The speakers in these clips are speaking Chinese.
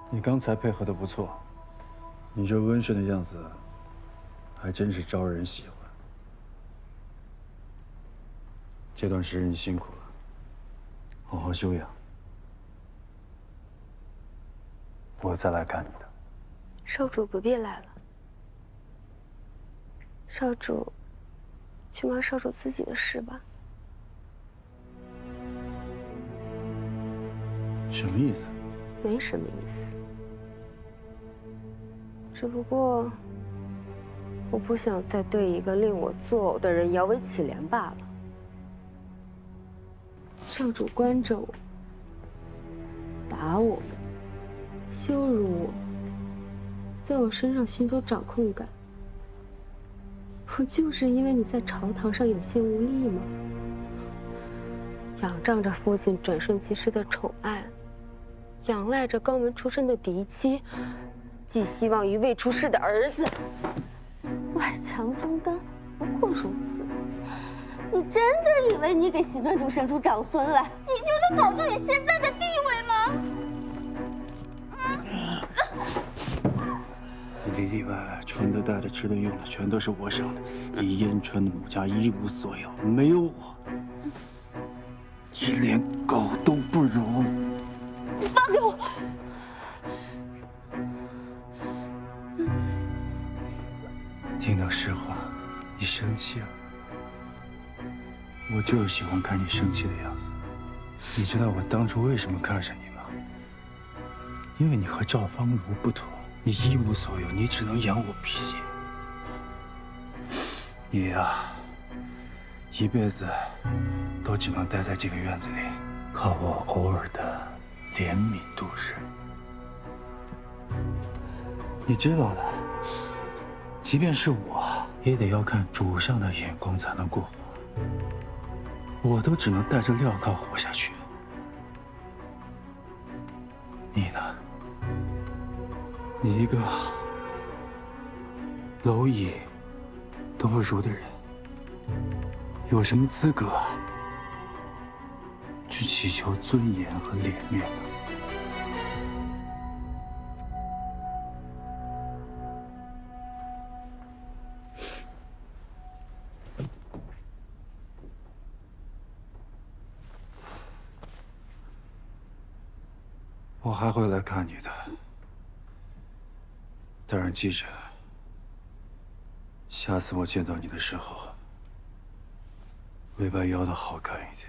你刚才配合的不错，你这温顺的样子，还真是招人喜欢。这段时日你辛苦了，好好休养。我再来看你的。少主不必来了，少主去忙少主自己的事吧。什么意思？没什么意思，只不过我不想再对一个令我作呕的人摇尾乞怜罢了。少主关着我，打我，羞辱我，在我身上寻求掌控感，不就是因为你在朝堂上有心无力吗？仰仗着父亲转瞬即逝的宠爱，仰赖着肛门出身的嫡妻，寄希望于未出世的儿子，外强中干，不过如此。你真的以为你给邢专主生出长孙来，你就能保住你现在的地位吗？里里外外穿的、戴的、吃的、用的，全都是我赏的。你燕川的母家一无所有，没有我，你连狗都不如。你放开我！听到实话，你生气了。我就是喜欢看你生气的样子。你知道我当初为什么看上你吗？因为你和赵芳如不同，你一无所有，你只能养我辟邪。你呀，一辈子都只能待在这个院子里，靠我偶尔的怜悯度日。你知道的，即便是我，也得要看主上的眼光才能过活。我都只能带着镣铐活下去。你呢？你一个蝼蚁都不如的人，有什么资格去祈求尊严和脸面呢？我还会来看你的，但是记着，下次我见到你的时候，尾巴摇得好看一点。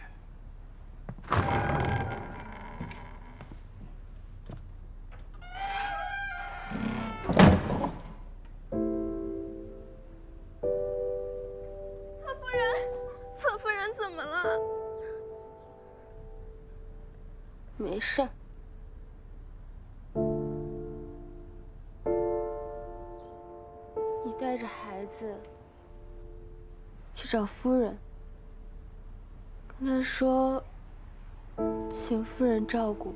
侧夫人怎么了？没事儿。你带着孩子去找夫人，跟她说，请夫人照顾。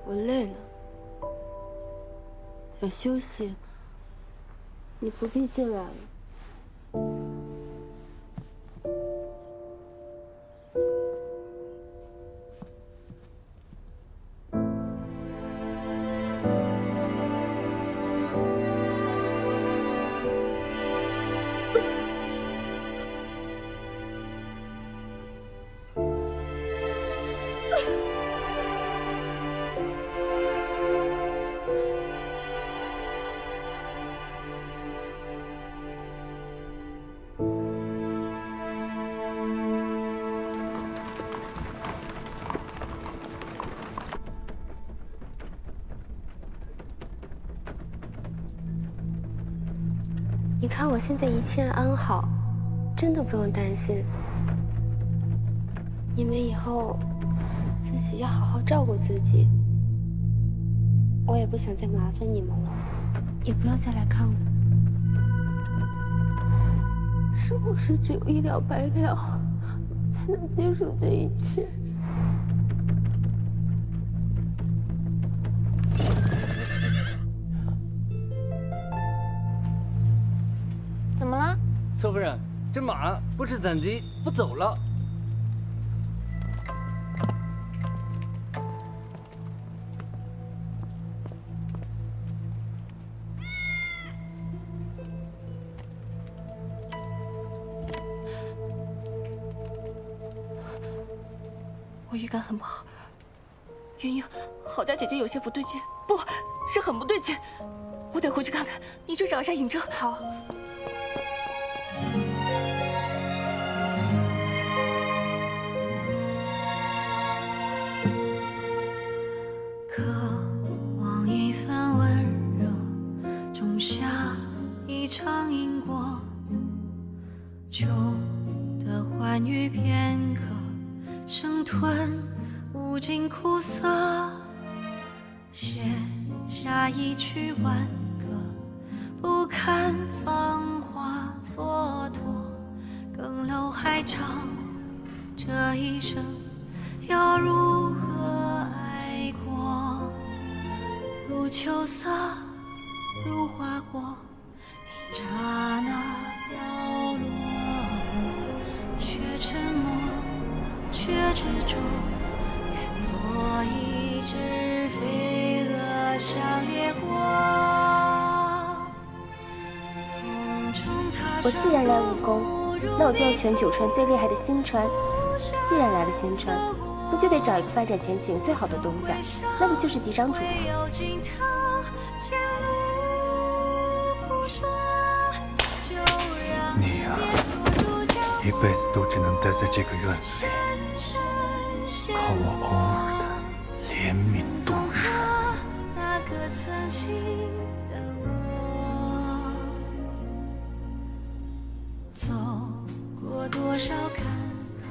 我累了，想休息，你不必进来了。你看我现在一切安好，真的不用担心。你们以后自己要好好照顾自己。我也不想再麻烦你们了，也不要再来看我。是不是只有一了百了，才能结束这一切？怎么了？侧夫人，这马不吃残疾，不走了。我预感很不好。云英，郝家姐姐有些不对劲，不是很不对劲，我得回去看看。你去找一下尹正。好。渴望一份温热，种下一场因果，旧的欢愉片刻，生吞无尽苦涩，写下一曲挽歌，不堪芳华蹉跎，更楼还长，这一生要如何爱过？如秋色，如花火，一刹那凋落，却沉默，却执着，越做一只飞蛾向烈火。我既然来武功，那我就要选九川最厉害的新川。既然来了新川，不就得找一个发展前景最好的东家，那不就是嫡长主吗？你呀，一辈子都只能待在这个院子里，靠我偶尔的怜悯度日。那个曾经的我，走过多少坎坷，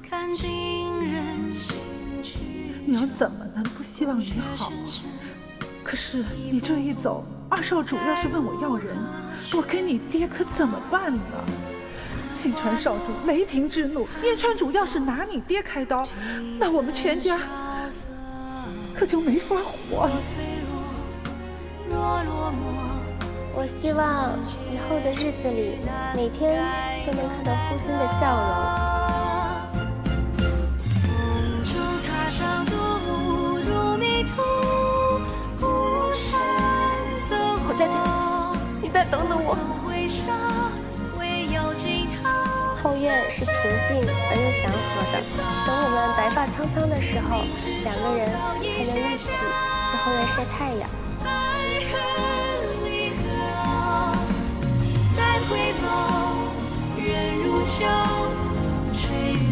看尽人心去。娘怎么能不希望你好啊？可是你这一走，二少主要是问我要人，我跟你爹可怎么办呢？信川少主雷霆之怒，燕川主要是拿你爹开刀，那我们全家可就没法活了。我希望以后的日子里，每天都能看到夫君的笑容。郝家姐姐，你再等等我。后院是平静而又祥和的，等我们白发苍苍的时候，两个人还能一起去后院晒太阳。再回眸，人如旧，吹落。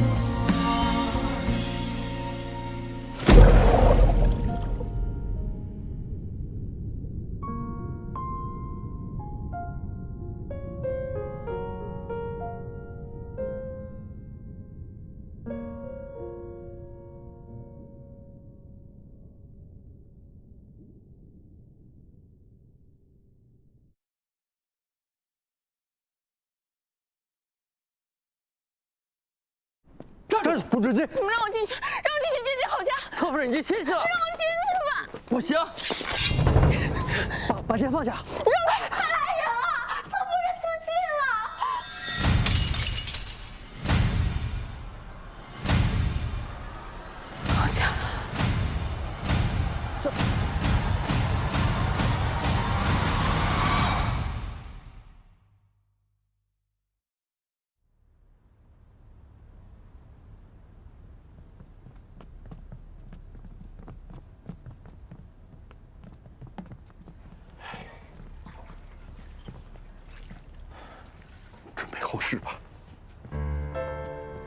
站住！不准进！你们让我进去，让我进去见见郝家。侧夫人，你进去了。让我进去吧。不行，把剑放下。让他来人了，侧夫人自尽了。郝家，这。后事吧。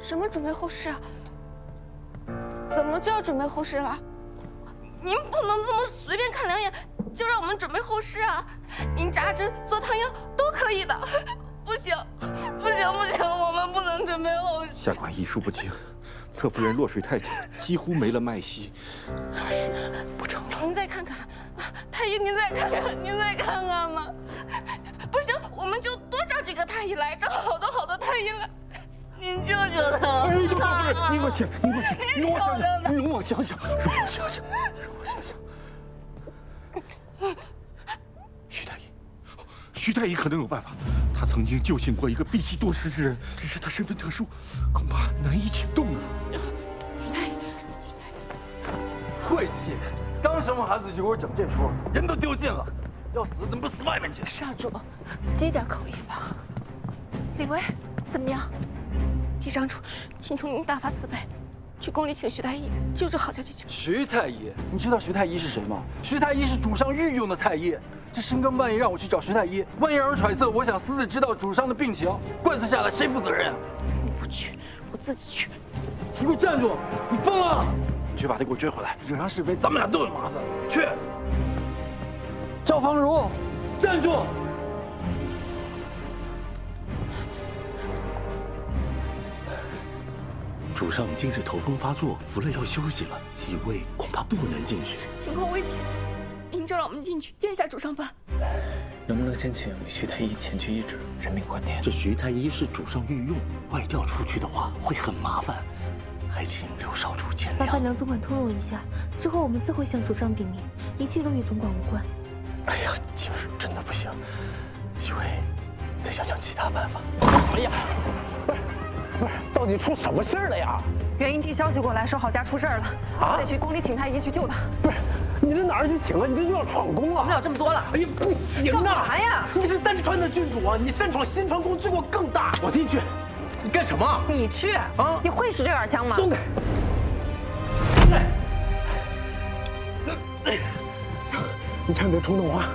什么准备后事啊？怎么就要准备后事了？您不能这么随便看两眼就让我们准备后事啊！您扎针、做汤药都可以的。不行，不行，不行，我们不能准备后事。下官医术不精，侧夫人落水太久，几乎没了脉息，怕是不成了。您再看看，太医，您再看看，您再看看嘛。不行，我们就多找几个太医来，找好多太医来。您救救他！哎，侧夫人，您快请，您快请，容我想想，容我想想，容我想想，容我想想。徐太医，徐太医可能有办法。他曾经救醒过一个闭气多时之人，只是他身份特殊，恐怕难以请动啊。徐太医，晦气！刚生完孩子就给我整这出，人都丢尽了，要死怎么不死外面去？少主，积点口意吧。李维，怎么样？嫡长主，请求您大发慈悲，去宫里请徐太医救治郝家姐姐。徐太医，你知道徐太医是谁吗？徐太医是主上御用的太医。这深更半夜让我去找徐太医，万一让人揣测我想私自知道主上的病情，官司下来谁负责任啊？你不去，我自己去。你给我站住！你疯了！你去把他给我追回来，惹上是非，咱们俩都有麻烦。去！赵芳如，站住！主上今日头风发作，服了药休息了，几位恐怕不能进去。情况危急，您就让我们进去见一下主上吧。能不能先请徐太医前去医治，人命关天？这徐太医是主上御用，外调出去的话会很麻烦，还请刘少主见谅。麻烦梁总管通融一下，之后我们自会向主上禀明，一切都与总管无关。哎呀，今日真的不行，几位再想想其他办法。哎呀，不是，到底出什么事儿了呀？元英递消息过来，说郝家出事儿了，我得去宫里请太医去救他。不是，你这哪儿去请啊？你这就要闯宫啊！管不了这么多了。哎呀，不行啊！干嘛呀？你是丹川的郡主啊，你擅闯新川宫，罪过更大。我进去，你干什么？你去啊？你会使这杆枪吗？松开！你千万别冲动啊！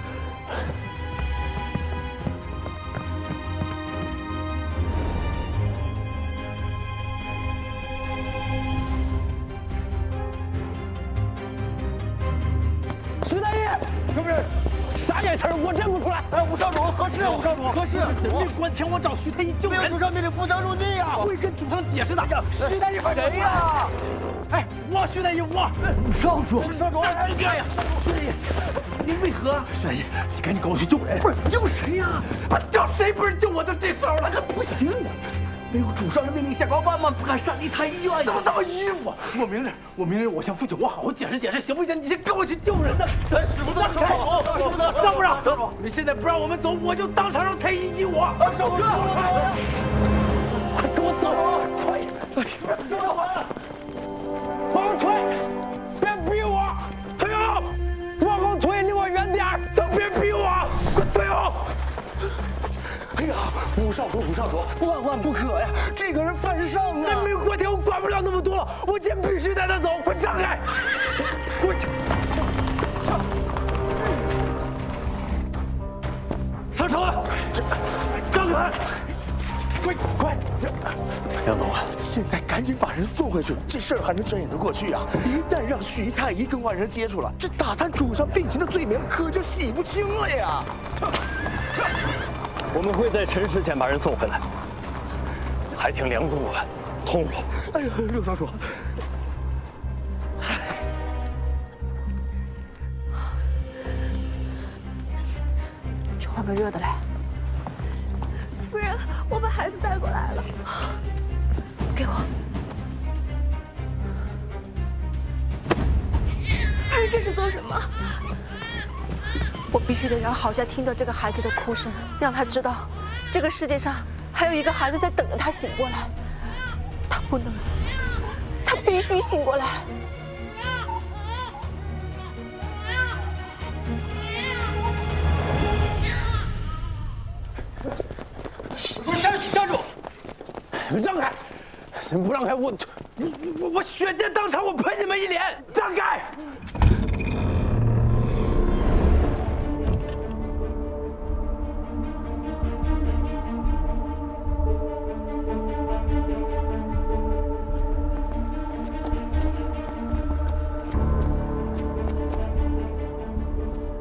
徐大爷，是不是？啥眼神？我认不出来。哎，武少主，何事？武少主，何事？人命关天，我找徐太医救人。主上命令不得入境呀！我会跟主上解释的。徐太医，谁呀？哎，我徐太医，我武少主，武少主，哎呀，徐太医，您为何？徐太医，你赶紧跟我去救人。不是救谁呀？救谁不是救我的这时候了？可不行啊！没有主上的命令下，万万不敢擅离太医院。怎么这么迂腐？我明日我向父亲我好好解释解释，行不行？你先跟我去救人呢。咱使不得手，使不得，让不让？你现在不让我们走，我就当场让太医医我。少主，快跟我走！快！少主，往后退，别逼我！退后！往后退，离我远点儿！都别逼我！快退后！哎呀，武少主，万万不可呀！这个人犯上啊！人命关天，我管不了那么多了，我今天必须带他走！快让开！滚！上车！让开！快！杨总啊，现在赶紧把人送回去，这事儿还能遮掩得过去啊？一旦让徐太医跟外人接触了，这打探主上病情的罪名可就洗不清了呀！我们会在辰时前把人送回来，还请梁总管通融。哎呀，刘少主，去换个热的来。夫人，我把孩子带过来了，给我。夫人这是做什么？我必须得让郝家听到这个孩子的哭声，让他知道，这个世界上还有一个孩子在等着他醒过来。他不能死，他必须醒过来。站住！让开！不让开，我血溅当场，我喷你们一脸！让开！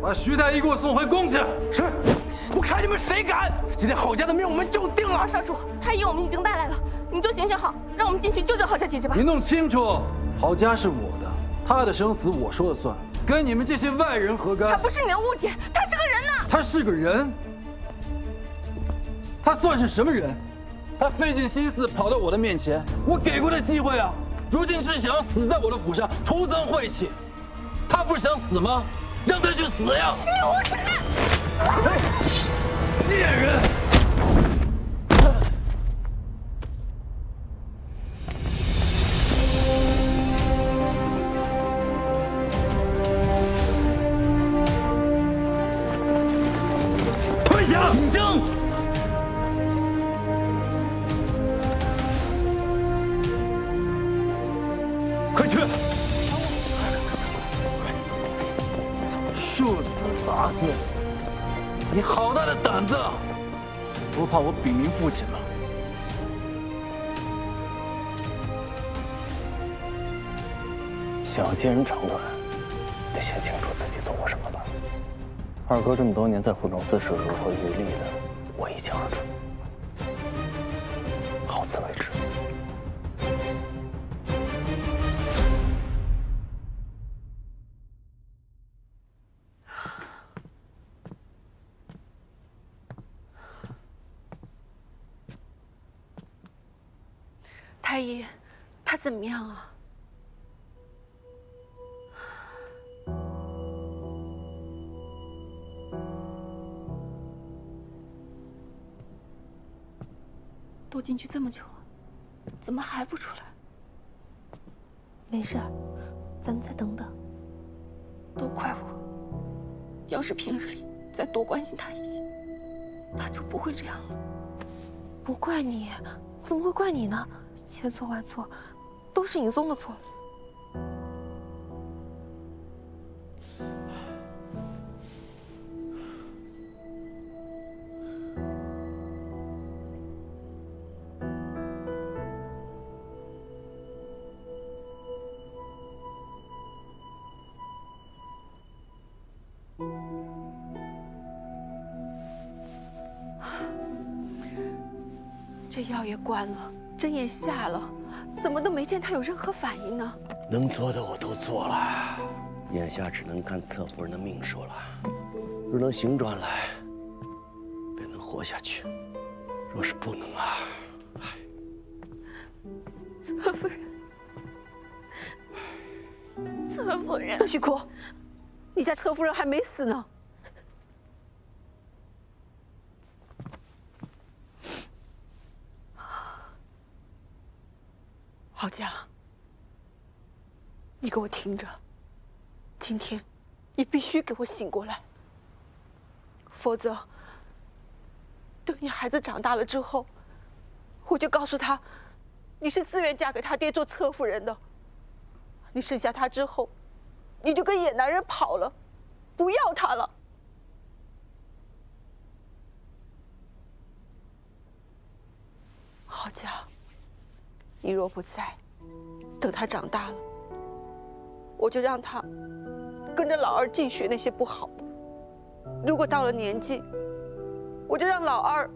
把徐太医给我送回宫去。是，我看你们谁敢！今天郝家的命我们就定了。少主，太医我们已经带来了，你就行行好，让我们进去救救郝家姐姐吧。你弄清楚，郝家是我的，他的生死我说了算，跟你们这些外人何干？他不是你的误解，他是个人呐。他是个人？他算是什么人？他费尽心思跑到我的面前，我给过他机会啊，如今是想要死在我的府上，徒增晦气。他不是想死吗？让他去死呀！你无耻！贱人！退下！争！快去！庶子杂孙，你好大的胆子！不怕我禀明父亲吗？想要接人长短，得先清楚自己做过什么吧。二哥这么多年在虎城寺是如何阅历的，我一清二楚。好自为之。太医，他怎么样啊？都进去这么久了，怎么还不出来？没事儿，咱们再等等。都怪我，要是平日里再多关心他一些，他就不会这样了。不怪你，怎么会怪你呢？千错万错，都是尹松的错。这药也关了，针也下了，怎么都没见他有任何反应呢？能做的我都做了，眼下只能看侧夫人的命数了。若能行转来，便能活下去；若是不能啊，侧夫人，侧夫人，不许哭！你家侧夫人还没死呢。郝家，你给我听着，今天你必须给我醒过来，否则等你孩子长大了之后，我就告诉他，你是自愿嫁给他爹做侧夫人的。你生下他之后，你就跟野男人跑了，不要他了。郝家，你若不在，等他长大了，我就让他跟着老二净学那些不好的。如果到了年纪，我就让老二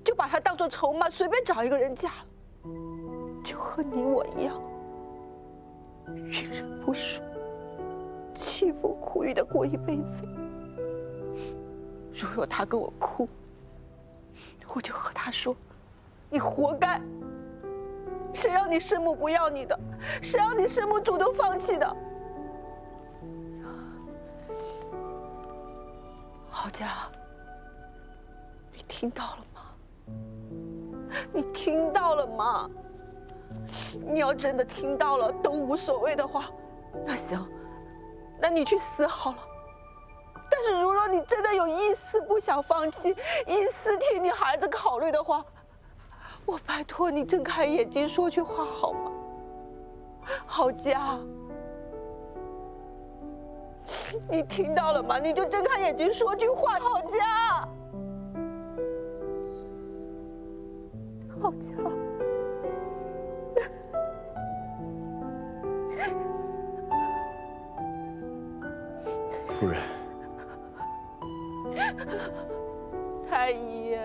就把他当作筹码，随便找一个人嫁了，就和你我一样，遇人不淑，凄风苦雨的过一辈子。如若他跟我哭，我就和他说：“你活该。谁让你生母不要你的？谁让你生母主动放弃的？”郝家，你听到了吗？你听到了吗？你要真的听到了都无所谓的话，那行，那你去死好了。但是如若你真的有一丝不想放弃，一丝替你孩子考虑的话，我拜托你睁开眼睛说句话好吗？郝家，你听到了吗？你就睁开眼睛说句话，郝家，郝家。夫人，太医。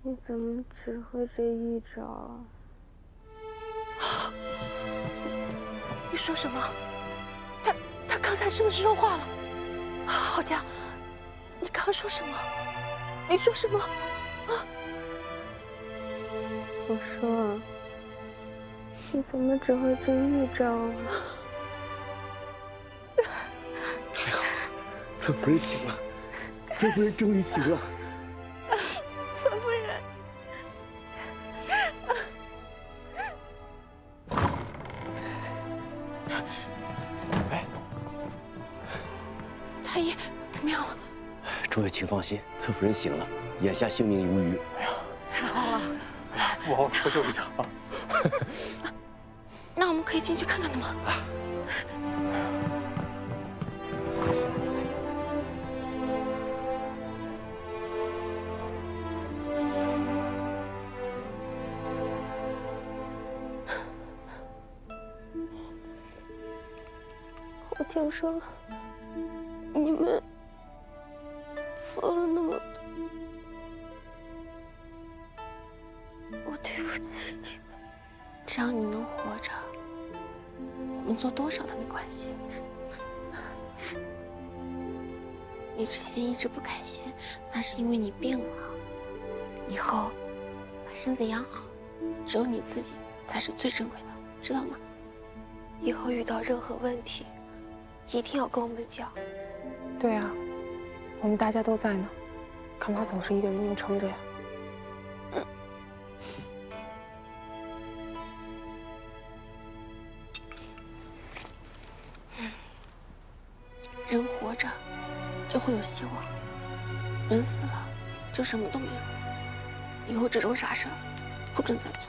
你怎么只会这一招啊？你说什么？他刚才是不是说话了？郝家，你刚说什么？你说什么？啊？我说，你怎么只会这一招啊？太好了，侧夫人醒了，侧夫人终于醒了。侧夫人，哎，太医怎么样了？诸位请放心，侧夫人醒了，眼下性命无虞。哎呀，太好了！哎呀，父皇多谢一下啊。那我们可以进去看看他吗？我听说你们做了那么多，我对不起你们。只要你能活着，我们做多少都没关系。你之前一直不开心，那是因为你病了。以后把身子养好，只有你自己才是最珍贵的，知道吗？以后遇到任何问题，一定要跟我们讲。对啊，我们大家都在呢，干嘛总是一个人硬撑着呀？人活着就会有希望，人死了就什么都没有。以后这种傻事不准再做。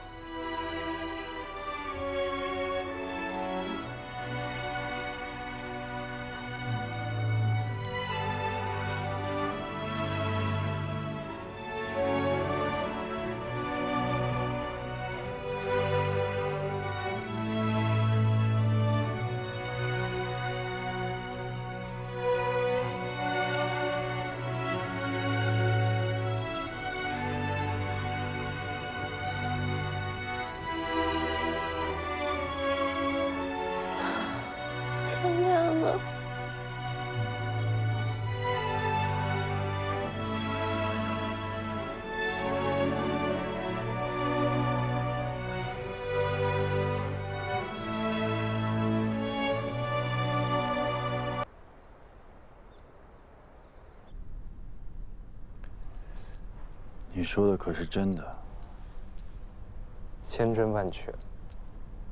天亮了，你说的可是真的？千真万确，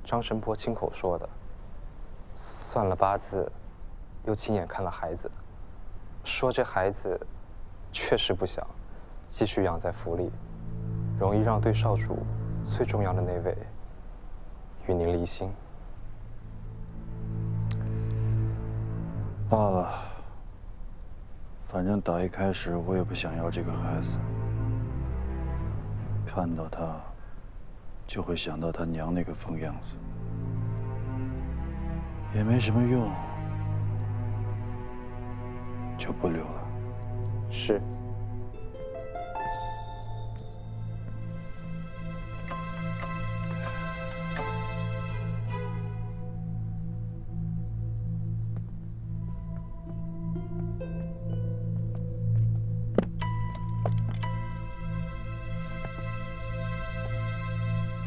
张神婆亲口说的。算了八字，又亲眼看了孩子，说这孩子确实不小，继续养在府里，容易让对少主最重要的那位与您离心。罢了，反正打一开始我也不想要这个孩子，看到他就会想到他娘那个疯样子。也没什么用，就不留了。是。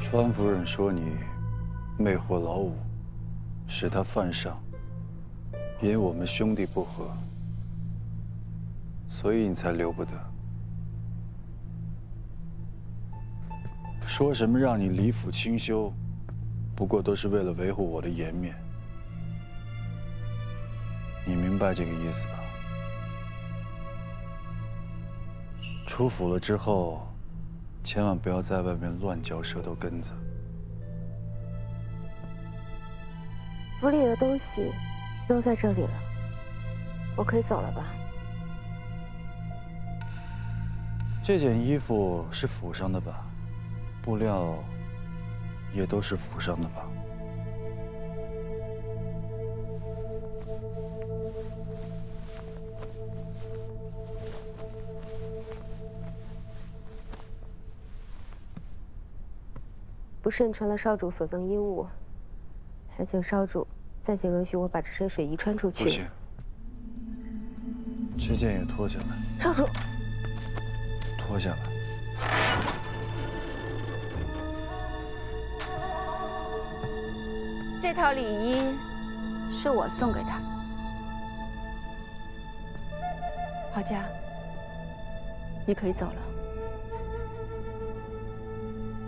川夫人说你魅惑老五，使他犯上，因我们兄弟不和，所以你才留不得。说什么让你离府清修，不过都是为了维护我的颜面。你明白这个意思吧？出府了之后，千万不要在外面乱嚼舌头根子。府里的东西都在这里了，我可以走了吧？这件衣服是府上的吧？布料也都是府上的吧？不慎传了少主所赠衣物，还请少主再请允许我把这身水衣穿出去。不行，这件也脱下来。少主，脱下来。这套礼衣是我送给他的。郝家，你可以走了。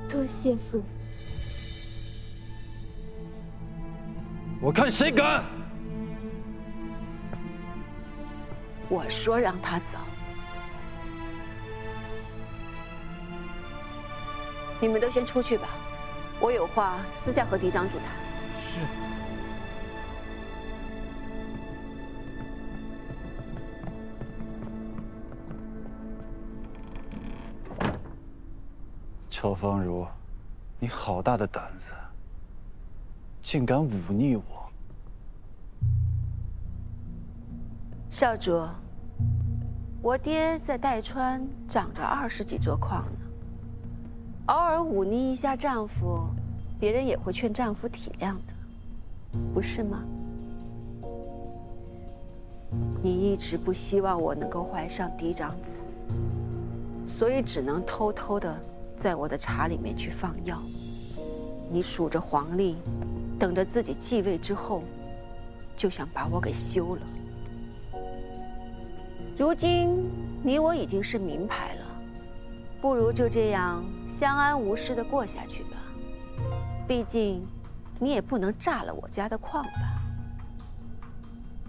多谢夫人。我看谁敢！我说让他走，你们都先出去吧，我有话私下和嫡长主谈。是。乔芳如，你好大的胆子，竟敢忤逆我！少主，我爹在代川长着20几座矿呢，偶尔忤逆一下丈夫，别人也会劝丈夫体谅的，不是吗？你一直不希望我能够怀上嫡长子，所以只能偷偷的在我的茶里面去放药。你数着黄历，等着自己继位之后，就想把我给休了。如今你我已经是名牌了，不如就这样相安无事的过下去吧。毕竟你也不能炸了我家的矿吧。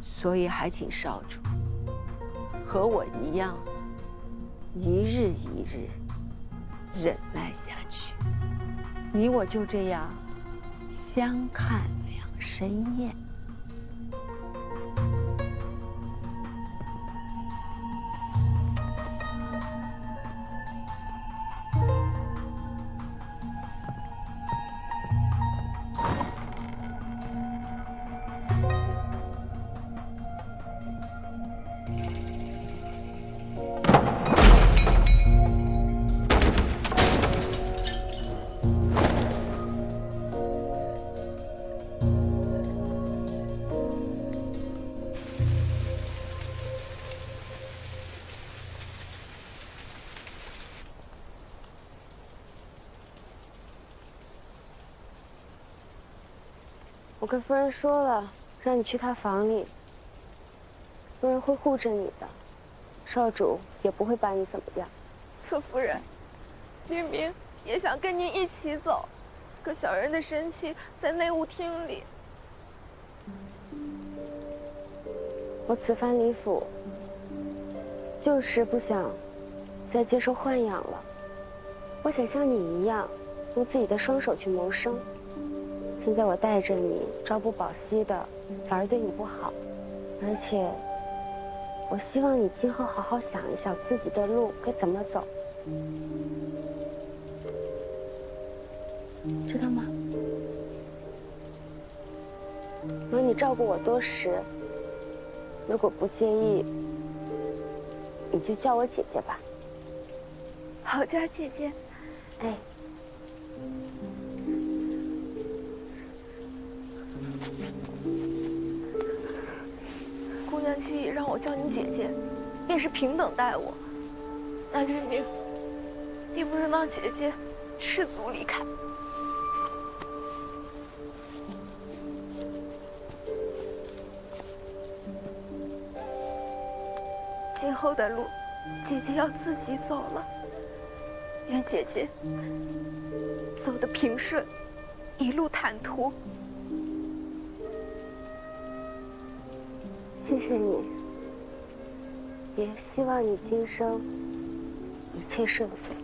所以还请少主和我一样，一日一日忍耐下去。你我就这样相看两生厌。我跟夫人说了，让你去她房里，夫人会护着你的，少主也不会把你怎么样。侧夫人，明明也想跟您一起走，可小人的身气在内务厅里。我此番离府，就是不想再接受豢养了。我想像你一样，用自己的双手去谋生。现在我带着你，朝不保夕的，反而对你不好。而且，我希望你今后好好想一想自己的路该怎么走，知道吗？有你照顾我多时，如果不介意，你就叫我姐姐吧。郝家姐姐，哎。姑娘既已让我叫你姐姐，便是平等待我。那明明，你不是让姐姐赤足离开？今后的路，姐姐要自己走了。愿姐姐走得平顺，一路坦途。谢谢你，也希望你今生一切顺遂。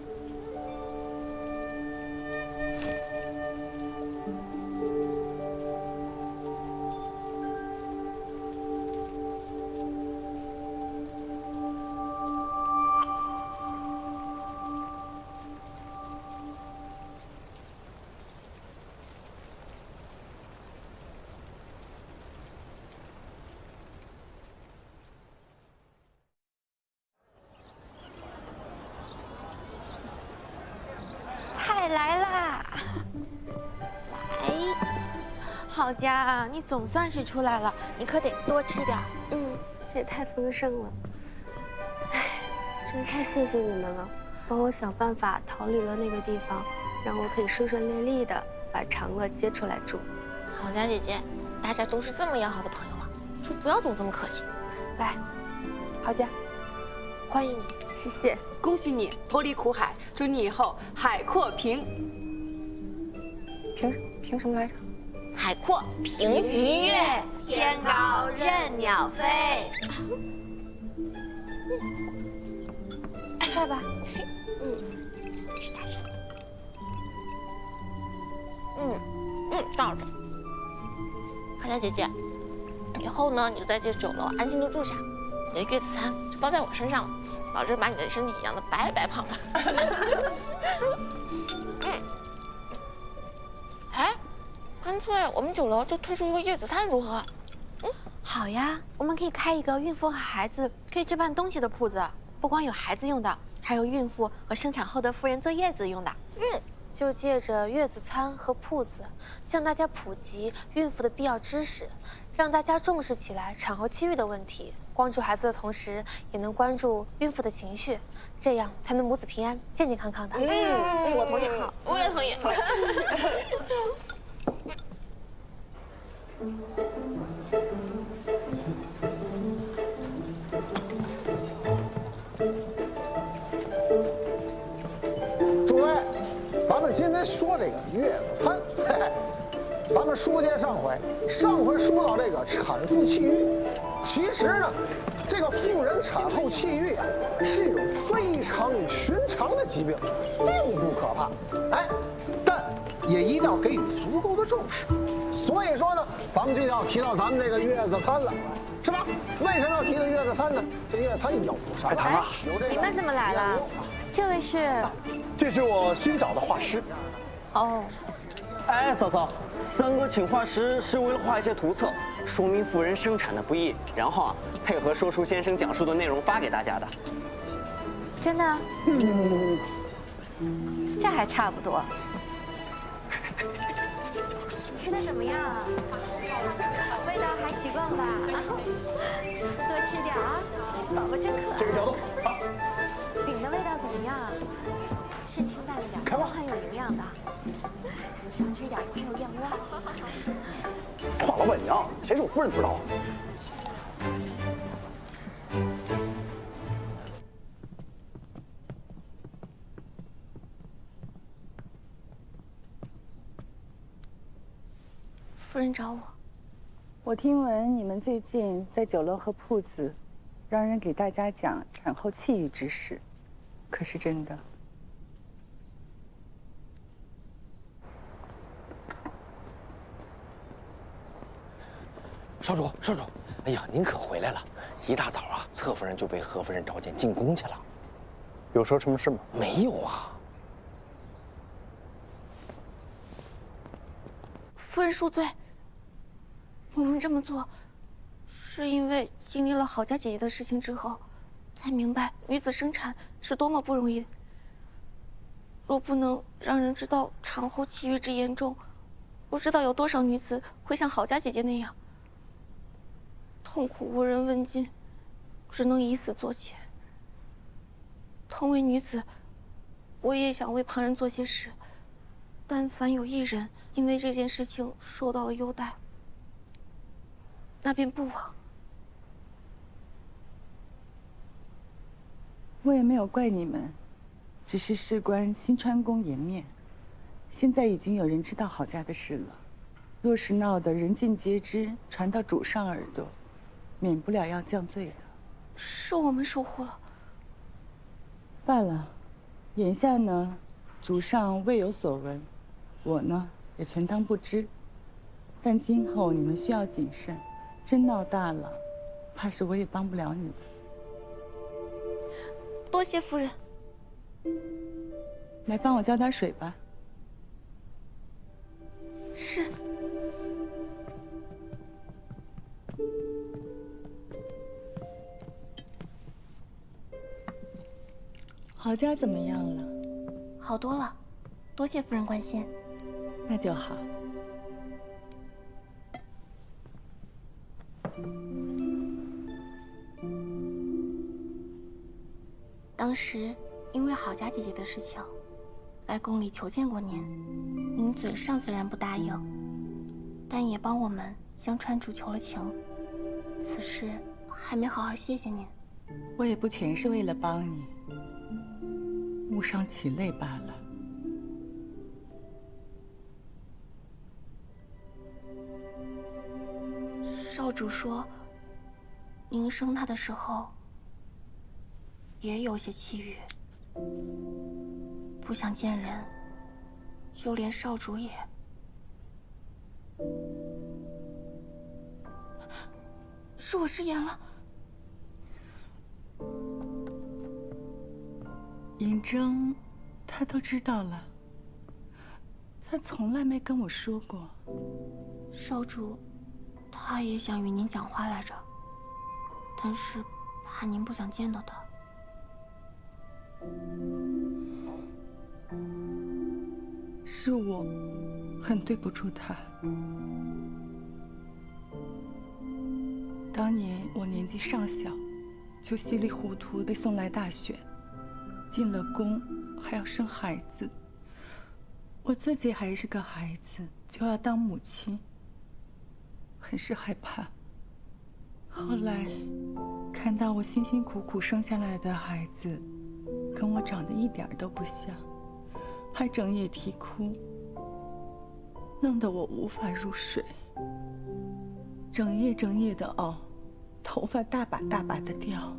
菜来啦！来，郝家，你总算是出来了，你可得多吃点。这也太丰盛了。哎，真太谢谢你们了，帮我想办法逃离了那个地方，让我可以顺顺利利的把长乐接出来住。好家姐姐，大家都是这么要好的朋友了，就不要总这么客气。来，好家，欢迎你，谢谢，恭喜你脱离苦海，祝你以后海阔凭什么来着？海阔凭鱼跃，天高任鸟飞。吃菜吧。吃大声。倒着。好家姐姐，以后呢，你就在这酒楼安心的住下，你的月子餐就包在我身上了，保证把你的身体养得白白胖胖。哎，干脆我们酒楼就推出一个月子餐如何？好呀，我们可以开一个孕妇和孩子可以置办东西的铺子，不光有孩子用的，还有孕妇和生产后的妇人坐月子用的。就借着月子餐和铺子，向大家普及孕妇的必要知识，让大家重视起来产后气郁的问题，关注孩子的同时，也能关注孕妇的情绪，这样才能母子平安、健健康康的。我同意，好，我也同意。诸位，咱们今天说这个月子餐，咱们书接上回说到这个产妇气郁，其实呢，这个妇人产后气郁啊，是一种非常寻常的疾病，并不可怕，但也一定要给予足够的重视。所以说呢，咱们就要提到咱们这个月子餐了，是吧？为什么要提这月子餐呢？这月子餐有啥啊？你们怎么来了？这位是？这是我新找的画师。哦。哎，嫂嫂，三哥请画师是为了画一些图册，说明妇人生产的不易，然后配合说书先生讲述的内容发给大家的。真的？这还差不多。吃的怎么样？味道还习惯吧？多吃点啊，宝宝真可爱。这个角度，好。饼的味道怎么样？是清淡一点，但很有营养的。少吃一点还有燕窝。话老板娘，谁是我夫人不知道啊？夫人找我。我听闻你们最近在酒楼和铺子，让人给大家讲产后气郁之事，可是真的？少主，少主，哎呀，您可回来了！一大早啊，侧夫人就被何夫人召见进宫去了。有说什么事吗？没有啊。夫人恕罪，我们这么做，是因为经历了郝家姐姐的事情之后，才明白女子生产是多么不容易。若不能让人知道产后气郁之严重，不知道有多少女子会像郝家姐姐那样，痛苦无人问津，只能以死作结。同为女子，我也想为旁人做些事。但凡有一人因为这件事情受到了优待，那便不枉。我也没有怪你们，只是事关新川宫颜面，现在已经有人知道郝家的事了。若是闹得人尽皆知，传到主上耳朵，免不了要降罪的。是我们疏忽了。罢了，眼下呢，主上未有所闻，我呢也全当不知。但今后你们需要谨慎，真闹大了，怕是我也帮不了你的。多谢夫人。来帮我浇点水吧。是。郝家怎么样了？好多了，多谢夫人关心。那就好。当时因为郝家姐姐的事情，来宫里求见过您。您嘴上虽然不答应，但也帮我们向川主求了情。此事还没好好谢谢您。我也不全是为了帮你，误伤其类罢了。少主说，您生他的时候也有些气郁，不想见人，就连少主也。是我失言了。尹征，他都知道了，他从来没跟我说过。少主，他也想与您讲话来着，但是怕您不想见到他。是我很对不住他。当年我年纪尚小，就稀里糊涂被送来大选，进了宫还要生孩子。我自己还是个孩子，就要当母亲，很是害怕。后来看到我辛辛苦苦生下来的孩子，跟我长得一点都不像，还整夜啼哭，弄得我无法入睡，整夜的熬，头发大把的掉，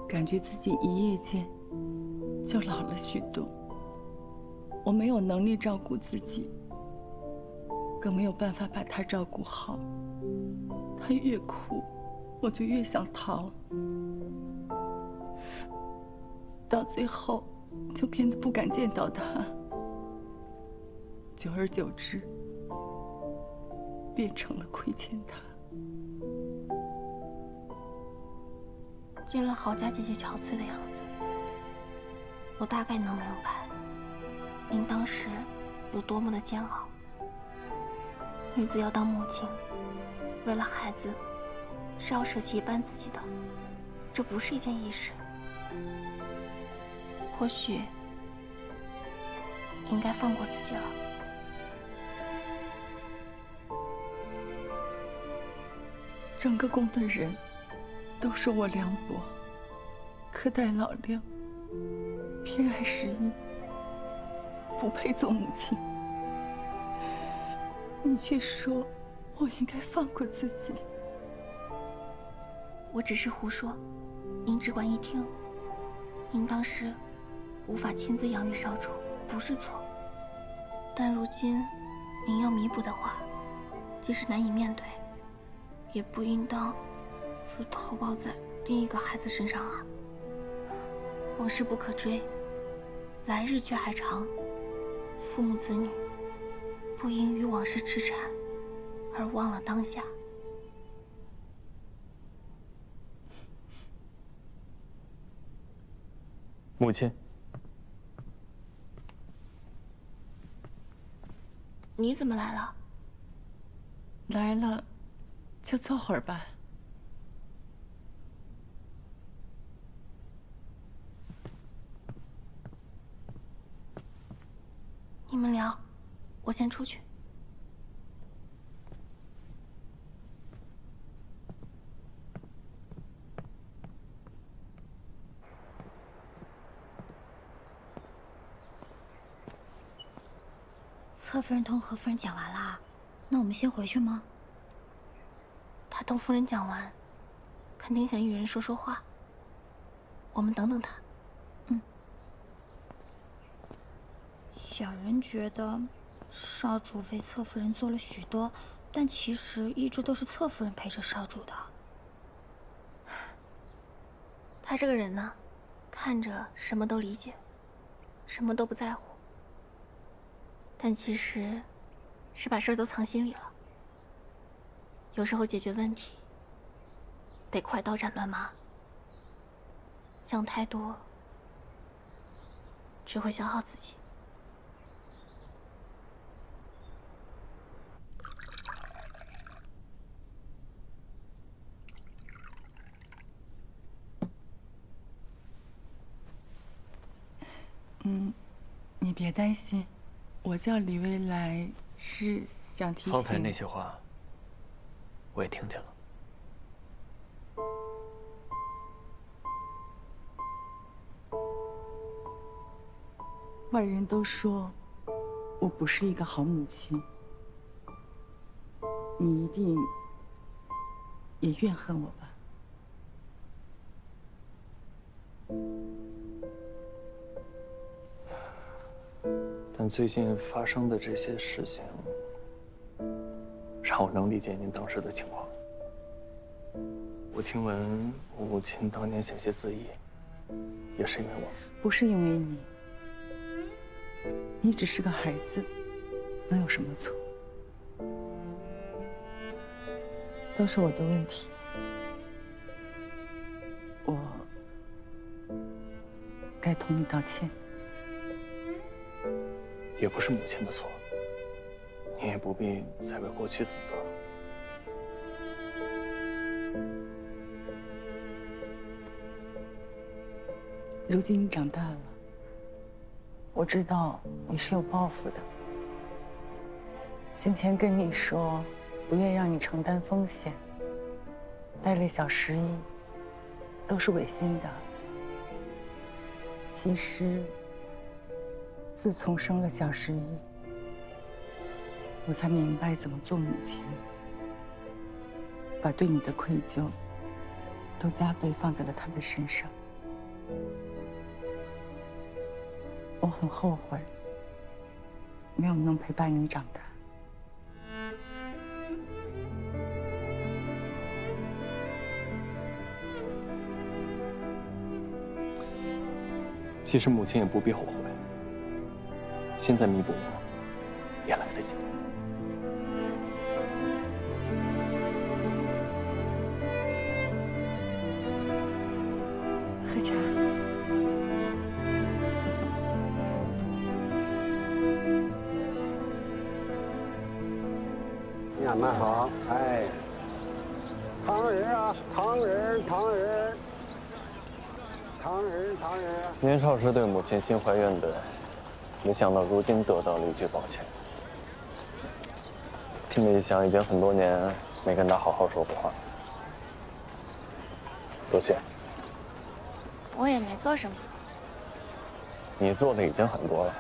感觉自己一夜间就老了许多。我没有能力照顾自己，更没有办法把他照顾好。他越哭，我就越想逃，到最后就变得不敢见到他。久而久之，变成了亏欠他。见了郝家姐姐憔悴的样子，我大概能明白您当时有多么的煎熬。女子要当母亲，为了孩子是要舍弃一半自己的，这不是一件易事。或许应该放过自己了。整个宫的人都说我凉薄，苛待老六，偏爱十一，不配做母亲。你却说我应该放过自己。我只是胡说，您只管一听。您当时无法亲自养育少主，不是错。但如今您要弥补的话，即使难以面对，也不应当是投报在另一个孩子身上啊。往事不可追，来日却还长。父母子女不应与往事痴缠，而忘了当下。母亲，你怎么来了？来了，就坐会儿吧。你们聊，我先出去。侧夫人同何夫人讲完了，那我们先回去吗？他同夫人讲完，肯定想与人说说话。我们等等他。小人觉得，少主为侧夫人做了许多，但其实一直都是侧夫人陪着少主的。他这个人呢，看着什么都理解，什么都不在乎，但其实是把事儿都藏心里了。有时候解决问题得快刀斩乱麻，想太多只会消耗自己。你别担心，我叫李薇来是想提醒。方才那些话，我也听见了。外人都说我不是一个好母亲，你一定也怨恨我吧？但最近发生的这些事情，让我能理解您当时的情况。我听闻我母亲当年险些自缢，也是因为我。不是因为你，你只是个孩子，能有什么错？都是我的问题，我该同你道歉。也不是母亲的错，你也不必再为过去自责。如今你长大了，我知道你是有抱负的。先前跟你说，不愿让你承担风险，带累小11，都是违心的。其实，自从生了小11，我才明白怎么做母亲，把对你的愧疚都加倍放在了他的身上。我很后悔，没有能陪伴你长大。其实母亲也不必后悔，现在弥补我，也来得及。喝茶。呀，蛮好，哎，糖人啊，糖人，糖人。唐人，年少时对母亲心怀怨怼，没想到如今得到了一句抱歉。这么一想，已经很多年没跟她好好说过话。多谢。我也没做什么。你做的已经很多了。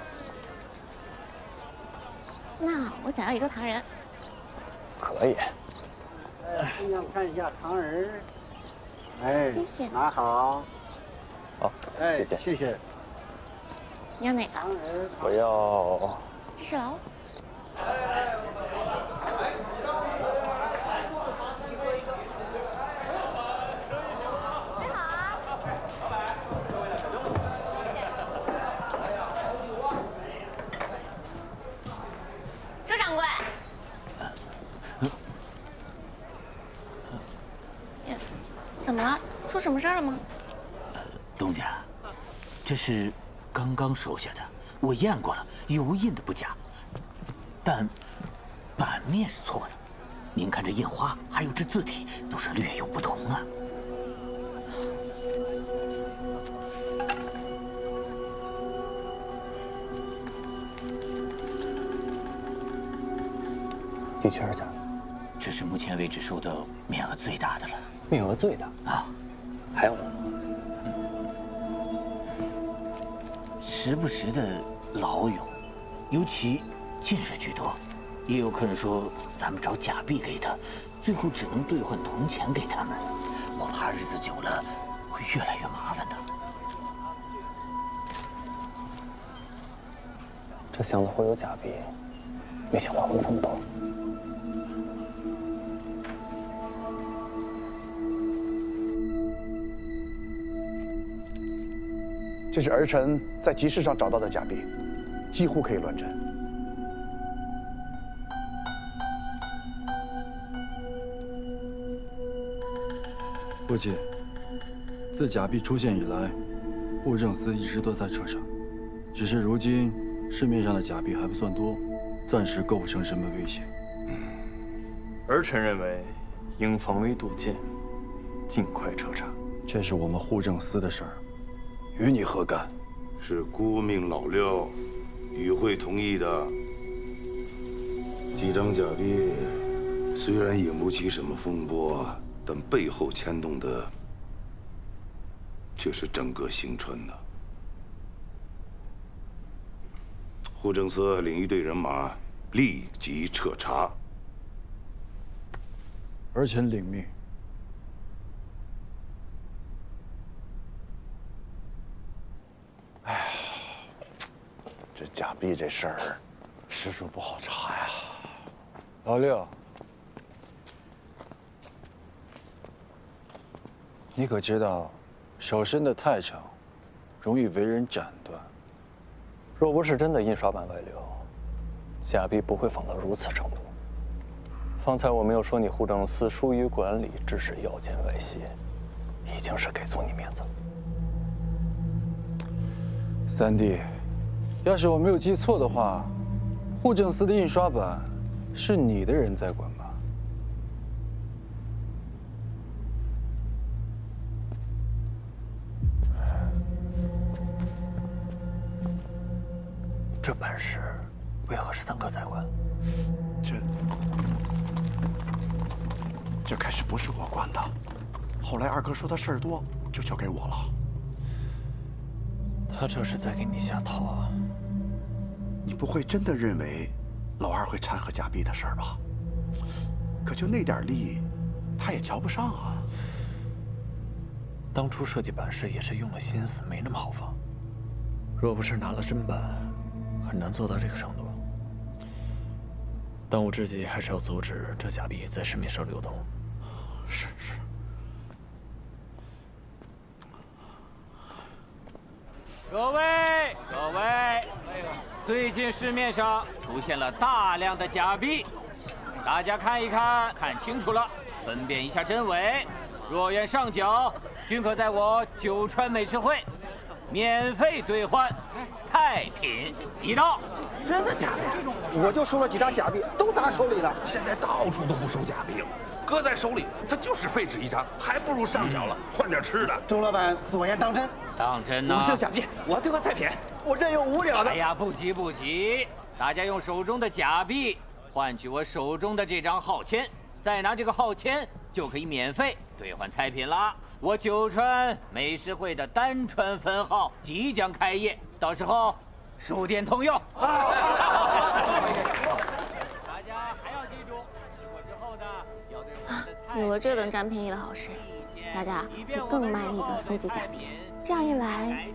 那我想要一个糖人。可以。姑娘看一下糖人。哎，谢谢。拿好。好，谢谢，谢谢。你要哪个？我要。这是劳。吃好啊！周掌柜。怎么了？出什么事儿了吗？东家，这是刚刚收下的，我验过了，油印的不假，但版面是错的。您看这印花，还有这字体，都是略有不同啊。的确是假的，这是目前为止收到面额最大的了。面额最大啊？还有呢？时不时的老有，尤其近视居多。也有客人说咱们找假币给他，最后只能兑换铜钱给他们。我怕日子久了会越来越麻烦的。这箱子会有假币，没想到会有这么多。这是儿臣在集市上找到的假币，几乎可以论证。父亲，自假币出现以来，户政司一直都在彻查，只是如今市面上的假币还不算多，暂时构不成什么威胁。儿臣认为，应防微杜渐，尽快彻查。这是我们户政司的事儿。与你何干？是孤命老六与会同意的。几张假币虽然引不起什么风波，但背后牵动的却是整个新川呐。户政司领一队人马立即彻查。儿臣领命。哎呀，这假币这事儿，实属不好查呀。老六，你可知道，手伸得太长，容易为人斩断。若不是真的印刷版外流，假币不会放到如此程度。方才我没有说你户政司疏于管理，致使药监外泄，已经是给足你面子了。三弟，要是我没有记错的话，户政司的印刷版是你的人在管吧？这本事为何是三哥在管？这开始不是我管的，后来二哥说他事儿多，就交给我了。他这是在给你下套啊！你不会真的认为老二会掺和假币的事儿吧？可就那点利，他也瞧不上啊。当初设计版式也是用了心思，没那么好放。若不是拿了真版，很难做到这个程度。当务之急还是要阻止这假币在市面上流通。是。各位，最近市面上出现了大量的假币，大家看一看，看清楚了，分辨一下真伪。若愿上缴，均可在我九川美食会免费兑换菜品一道。真的假的呀？我就收了几张假币，都砸手里了。现在到处都不收假币了，搁在手里它就是废纸一张，还不如上缴了，换点吃的。钟老板所言当真？当真呢？我收假币，我要兑换菜品，我任有无了的。哎呀，不急，大家用手中的假币换取我手中的这张号签，再拿这个号签就可以免费兑换菜品啦。我九川美食会的丹川分号即将开业，到时候书店通用。大家还要记住，吃过之后呢，要对我们的菜。有了这等占便宜的好事，大家会更卖力地搜集假币，这样一来，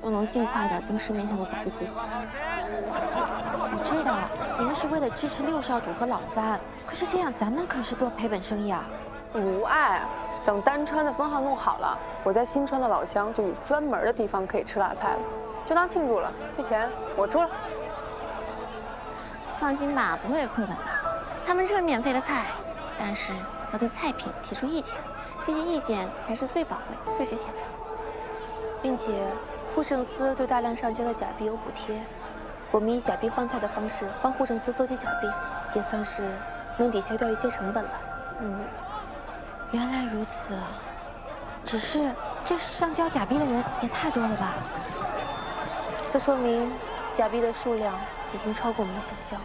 就能尽快地将市面上的假币洗洗。我知道你们是为了支持六少主和老三，可是这样咱们可是做赔本生意啊。无碍，等丹川的分号弄好了，我在新川的老乡就有专门的地方可以吃辣菜了，就当庆祝了。这钱我出了。放心吧，不会亏本的。他们是免费的菜，但是要对菜品提出意见，这些意见才是最宝贵、最值钱的。并且户政司对大量上交的假币有补贴，我们以假币换菜的方式帮户政司搜集假币，也算是能抵消掉一些成本了。原来如此，只是这上交假币的人也太多了吧？这说明假币的数量已经超过我们的想象。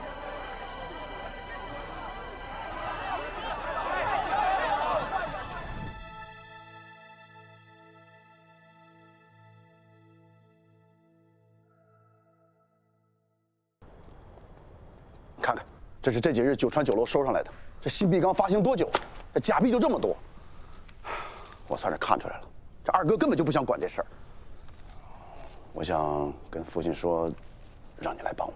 看看，这是这几日九川酒楼收上来的。这新币刚发行多久，这假币就这么多。我算是看出来了，这二哥根本就不想管这事儿。我想跟父亲说，让你来帮我。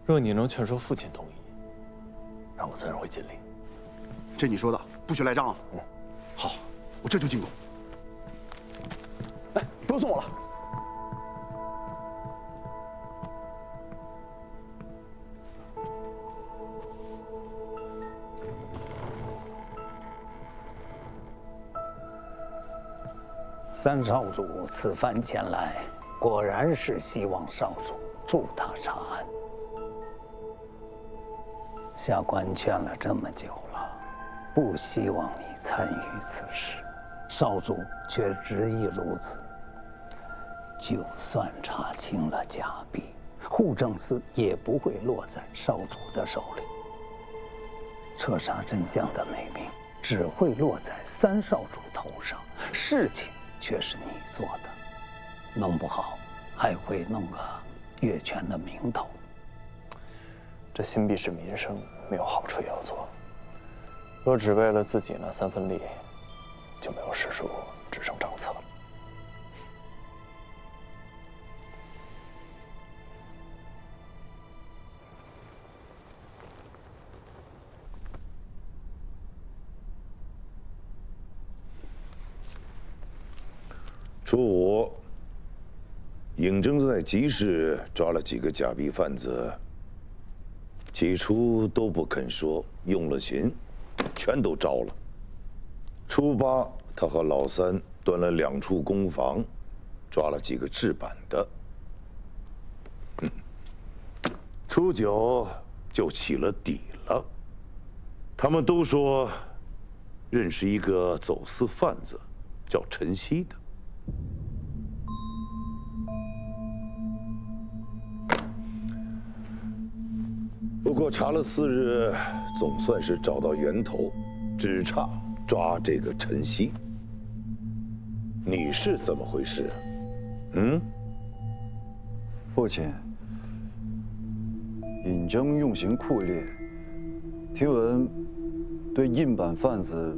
若你能劝说父亲同意，让我自然会尽力。这你说的，不许赖账啊！好，我这就进宫。哎，不用送我了。三少主此番前来，果然是希望少主助他查案。下官劝了这么久了，不希望你参与此事，少主却执意如此。就算查清了假币，护政司也不会落在少主的手里。彻查真相的美名只会落在三少主头上，事情却是你做的，弄不好还会弄个越权的名头。这新币是民生，没有好处也要做。若只为了自己那3分利，就没有实属只剩账册了。初5，尹征在集市抓了几个假币贩子，起初都不肯说，用了刑，全都招了。初8，他和老3端了2处公房，抓了几个制版的。初9就起了底了，他们都说认识一个走私贩子，叫陈曦的。不过查了4日，总算是找到源头，只差抓这个陈曦。你是怎么回事？父亲，尹征用刑酷烈，听闻对印版贩子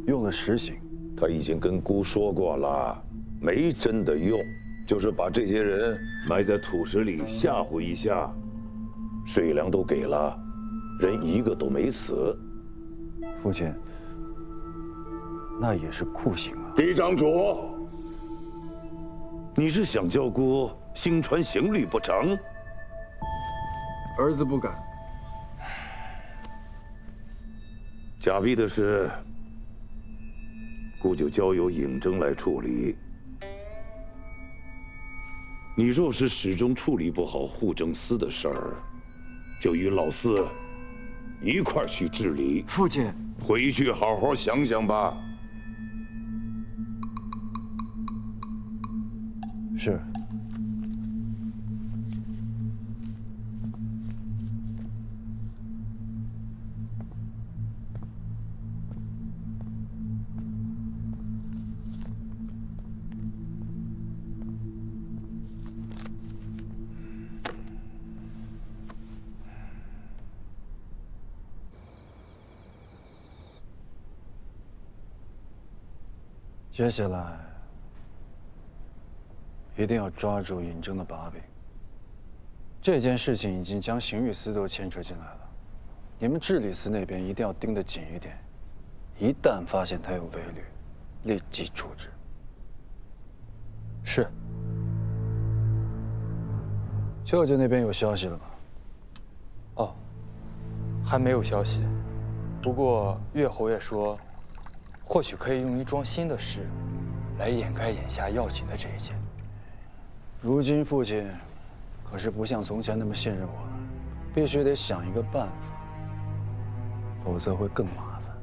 用了实刑。他已经跟姑说过了，没真的用，就是把这些人埋在土石里吓唬一下。水粮都给了，人一个都没死。父亲，那也是酷刑啊！嫡长主，你是想叫姑心传刑律不成？儿子不敢。假币的事，姑就交由尹征来处理。你若是始终处理不好护政司的事儿，就与老4一块儿去治理。父亲，回去好好想想吧。是。接下来一定要抓住尹征的把柄。这件事情已经将刑狱司都牵扯进来了，你们治理司那边一定要盯得紧一点，一旦发现他有违律，立即处置。是。舅舅那边有消息了吗？哦，还没有消息。不过岳侯爷说，或许可以用一桩新的事，来掩盖眼下要紧的这一件。如今父亲可是不像从前那么信任我了，必须得想一个办法，否则会更麻烦。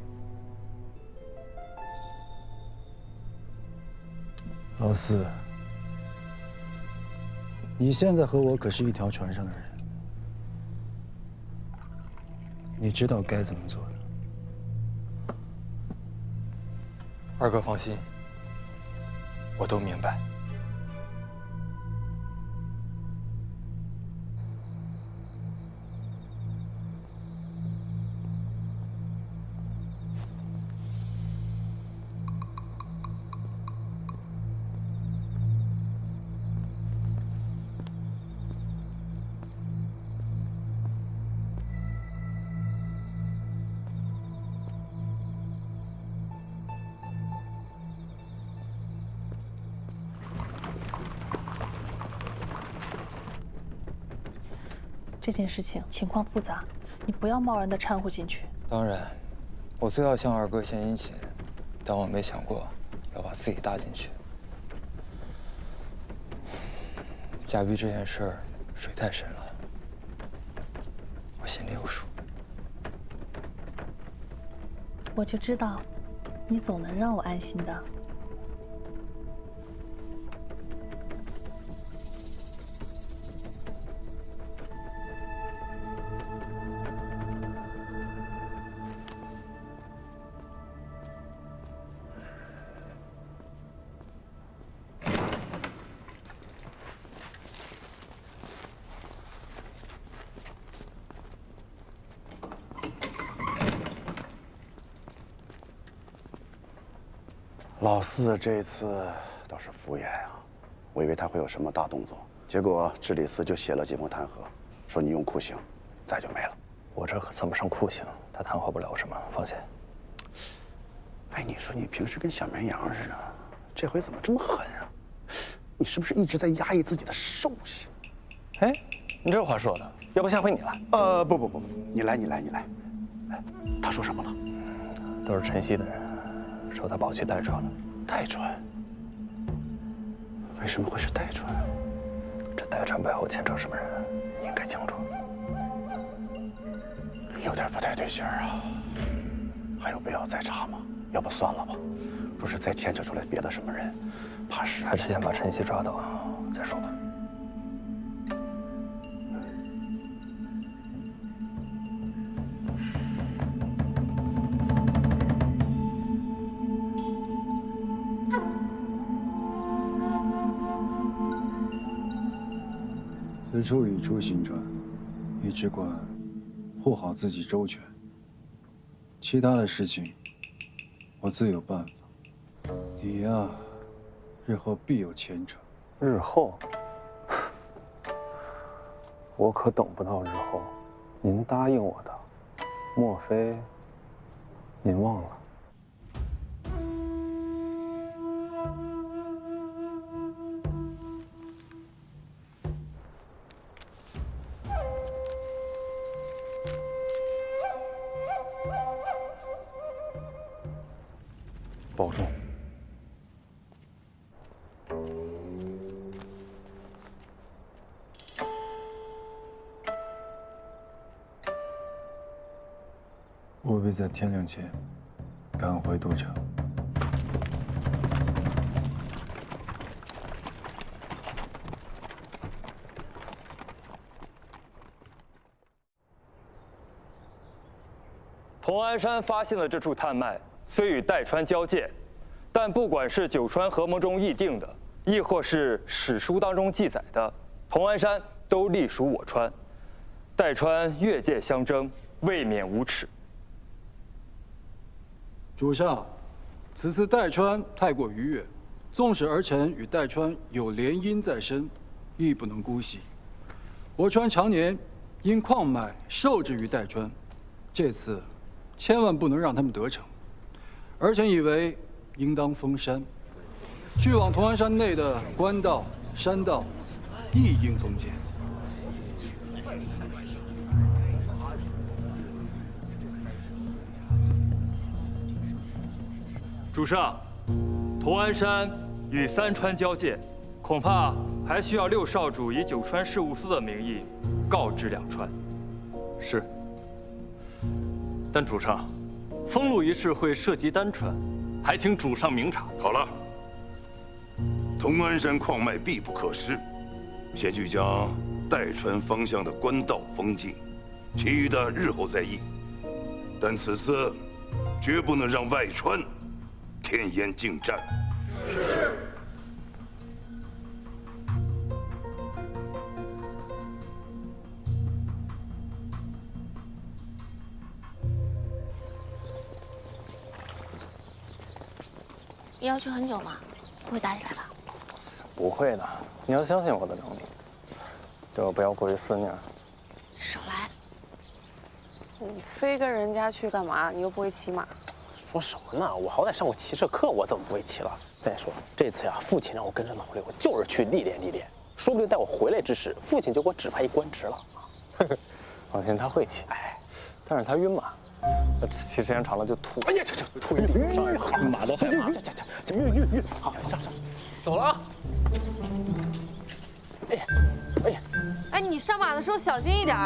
老4，你现在和我可是一条船上的人，你知道该怎么做的。二哥放心，我都明白。这件事情情况复杂，你不要贸然的掺和进去。当然，我最要向二哥献殷勤，但我没想过要把自己搭进去。假币这件事儿水太深了，我心里有数。我就知道，你总能让我安心的。老四这次倒是敷衍啊，我以为他会有什么大动作，结果治理司就写了几封弹劾，说你用酷刑，再就没了。我这可算不上酷刑，他弹劾不了我什么，放心。哎，你说你平时跟小绵羊似的，这回怎么这么狠啊？你是不是一直在压抑自己的兽性？哎，你这话说的，要不下回你来？不，你来。哎，他说什么了？都是晨曦的人，说他跑去代川了。代川？为什么会是代川？这代川背后牵扯什么人，你应该清楚。有点不太对劲儿啊。还有必要再查吗？要不算了吧。若是再牵扯出来别的什么人，怕是还是先把晨曦抓到再说吧。此处已出行船，你只管护好自己周全，其他的事情我自有办法。你呀，日后必有前程。日后？我可等不到日后。您答应我的，莫非您忘了？保重。务必在天亮前赶回都城。同安山发现了这处探脉，虽与代川交界，但不管是九川合盟中议定的，亦或是史书当中记载的，同安山都隶属我川。代川越界相争，未免无耻。主上，此次代川太过逾越，纵使儿臣与代川有联姻在身，亦不能姑息。我川常年因矿脉受制于代川，这次千万不能让他们得逞。儿臣以为应当封山，去往同安山内的官道、山道，亦应封建。主上，同安山与三川交界，恐怕还需要六少主以九川事务司的名义告知两川。是。但主上，封路一事会涉及单川，还请主上明察。好了，同安山矿脉必不可失，先去将代川方向的官道封禁，其余的日后再议。但此次绝不能让外川添烟进战。是。要去很久吗？不会打起来吧？不会的，你要相信我的能力，就不要过于思念。少来！你非跟人家去干嘛？你又不会骑马。说什么呢？我好歹上过骑射课，我怎么不会骑了？再说这次呀，父亲让我跟着老六，就是去历练历练，说不定待我回来之时，父亲就给我指派一官职了。放心，他会骑，哎，但是他晕马，骑时间长了就吐。哎呀，这吐晕，好，马都害怕。这晕，好，上，走了啊！哎，你上马的时候小心一点，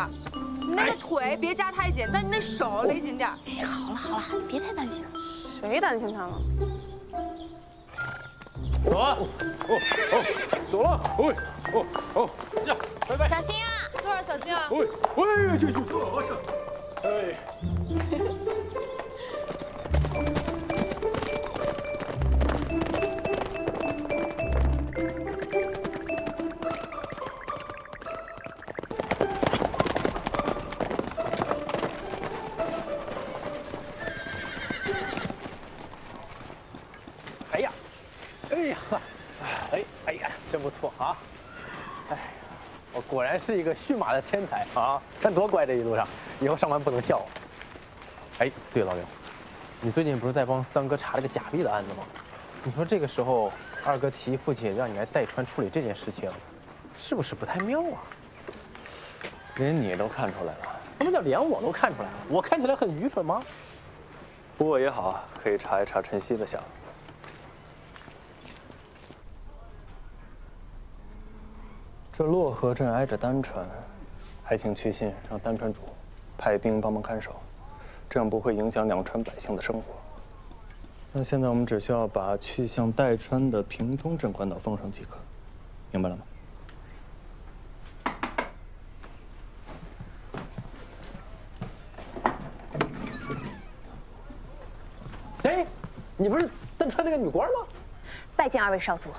你那个腿别夹太紧，但你那手勒紧点。哎，好了，别太担心了。谁担心他了？走了，走了，这样，拜拜。小心啊！路上小心啊！去，我上。哎呀，我果然是一个驯马的天才啊！看多乖，这一路上，以后上班不能笑我。哎，对了，老刘，你最近不是在帮三哥查这个假币的案子吗？你说这个时候二哥提议父亲让你来代川处理这件事情，是不是不太妙啊？连你都看出来了？什么叫连我都看出来了？我看起来很愚蠢吗？不过也好，可以查一查晨曦的下落。这洛河镇挨着丹川，还请去信让丹川主派兵帮忙看守，这样不会影响两川百姓的生活。那现在我们只需要把去向代川的平东镇官道封上即可，明白了吗？哎，你不是丹川那个女官吗？拜见二位少主。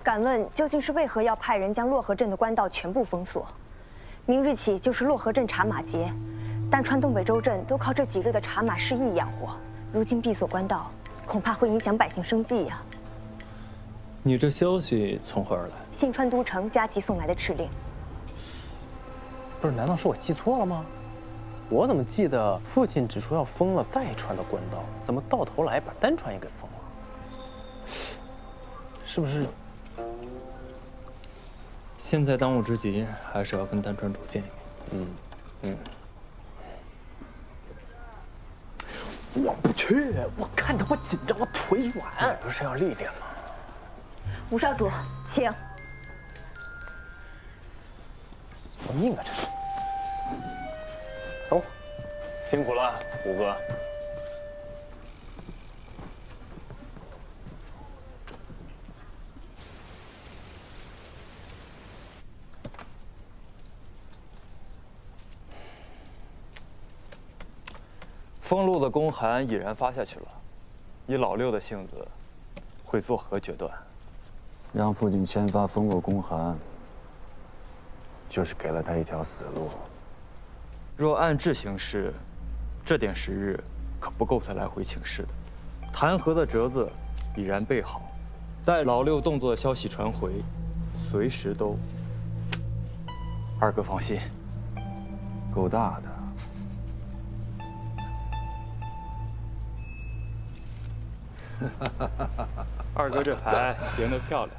敢问究竟是为何要派人将洛河镇的官道全部封锁？明日起就是洛河镇茶马节，丹川东北州镇都靠这几日的茶马市役养活。如今闭锁官道，恐怕会影响百姓生计呀。你这消息从何而来？信川都城加急送来的敕令。不是，难道是我记错了吗？我怎么记得父亲只说要封了代川的官道，怎么到头来把丹川也给封了？是不是？现在当务之急还是要跟丹川主见一面。我不去，我看他我紧张，我腿软。你不是要历练吗？吴少主，请。我命啊，这是。走，辛苦了，五哥。封路的公函已然发下去了，以老六的性子，会作何决断？让父亲签发封路公函，就是给了他一条死路。若按制行事，这点时日可不够他来回请示的。弹劾的折子已然备好，待老六动作消息传回，随时都。二哥放心，够大的。二哥这牌赢得漂亮。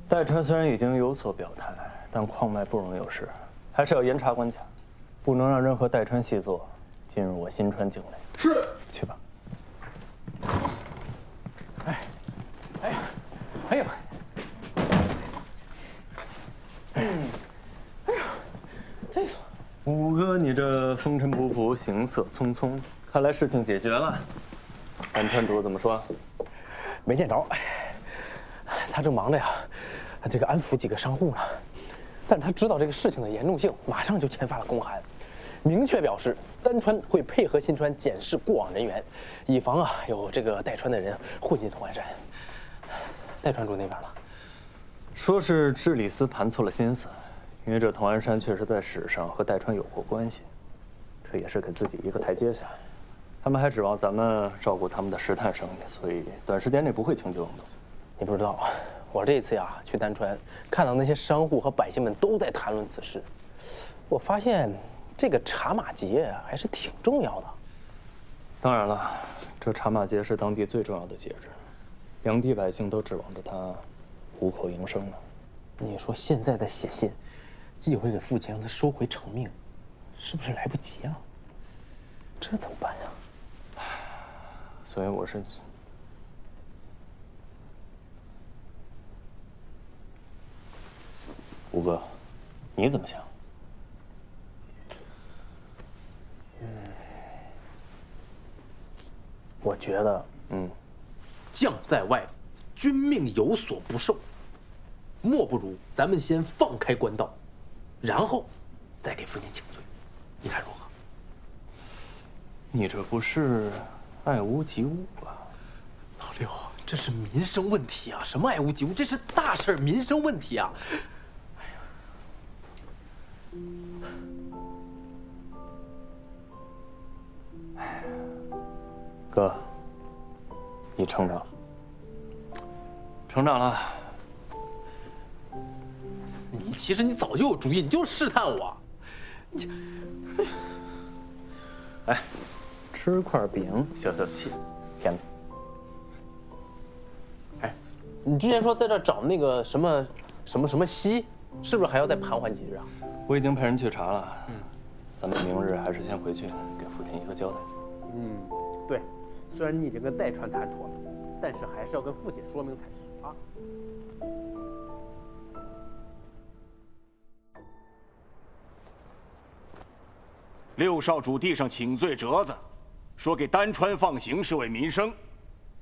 代川虽然已经有所表态，但矿脉不容有失，还是要严查关卡，不能让任何代川细作进入我新川境内。是，去吧。哎呦！五哥，你这风尘仆仆，行色匆匆，看来事情解决了。丹川主怎么说？没见着，他正忙着呀，这个安抚几个商户呢。但他知道这个事情的严重性，马上就签发了公函，明确表示丹川会配合新川检视过往人员，以防有这个代川的人混进同安山。代川主那边呢？说是治理司盘错了心思，因为这同安山确实在史上和代川有过关系，这也是给自己一个台阶下。他们还指望咱们照顾他们的石炭生意，所以短时间内不会轻举妄动。你不知道，我这次去丹川，看到那些商户和百姓们都在谈论此事，我发现这个茶马节还是挺重要的。当然了，这茶马节是当地最重要的节日，两地百姓都指望着它糊口营生呢。你说现在的写信，寄回给父亲让他收回成命，是不是来不及啊？这怎么办呀？所以我是，吴哥，你怎么想？我觉得，将在外，君命有所不受，莫不如咱们先放开官道，然后再给父亲请罪，你看如何？你这不是爱屋及乌吧？老六，这是民生问题啊！什么爱屋及乌，这是大事儿，民生问题啊！哥，你成长了，成长了，其实你早就有主意，你就试探我。哎，吃块饼消消气，甜的。哎，你之前说在这找那个什么西，是不是还要再盘桓几日啊？我已经派人去查了。咱们明日还是先回去给父亲一个交代。对，虽然你已经跟代川谈妥了，但是还是要跟父亲说明才是啊。六少主递上请罪折子，说给丹川放行是为民生，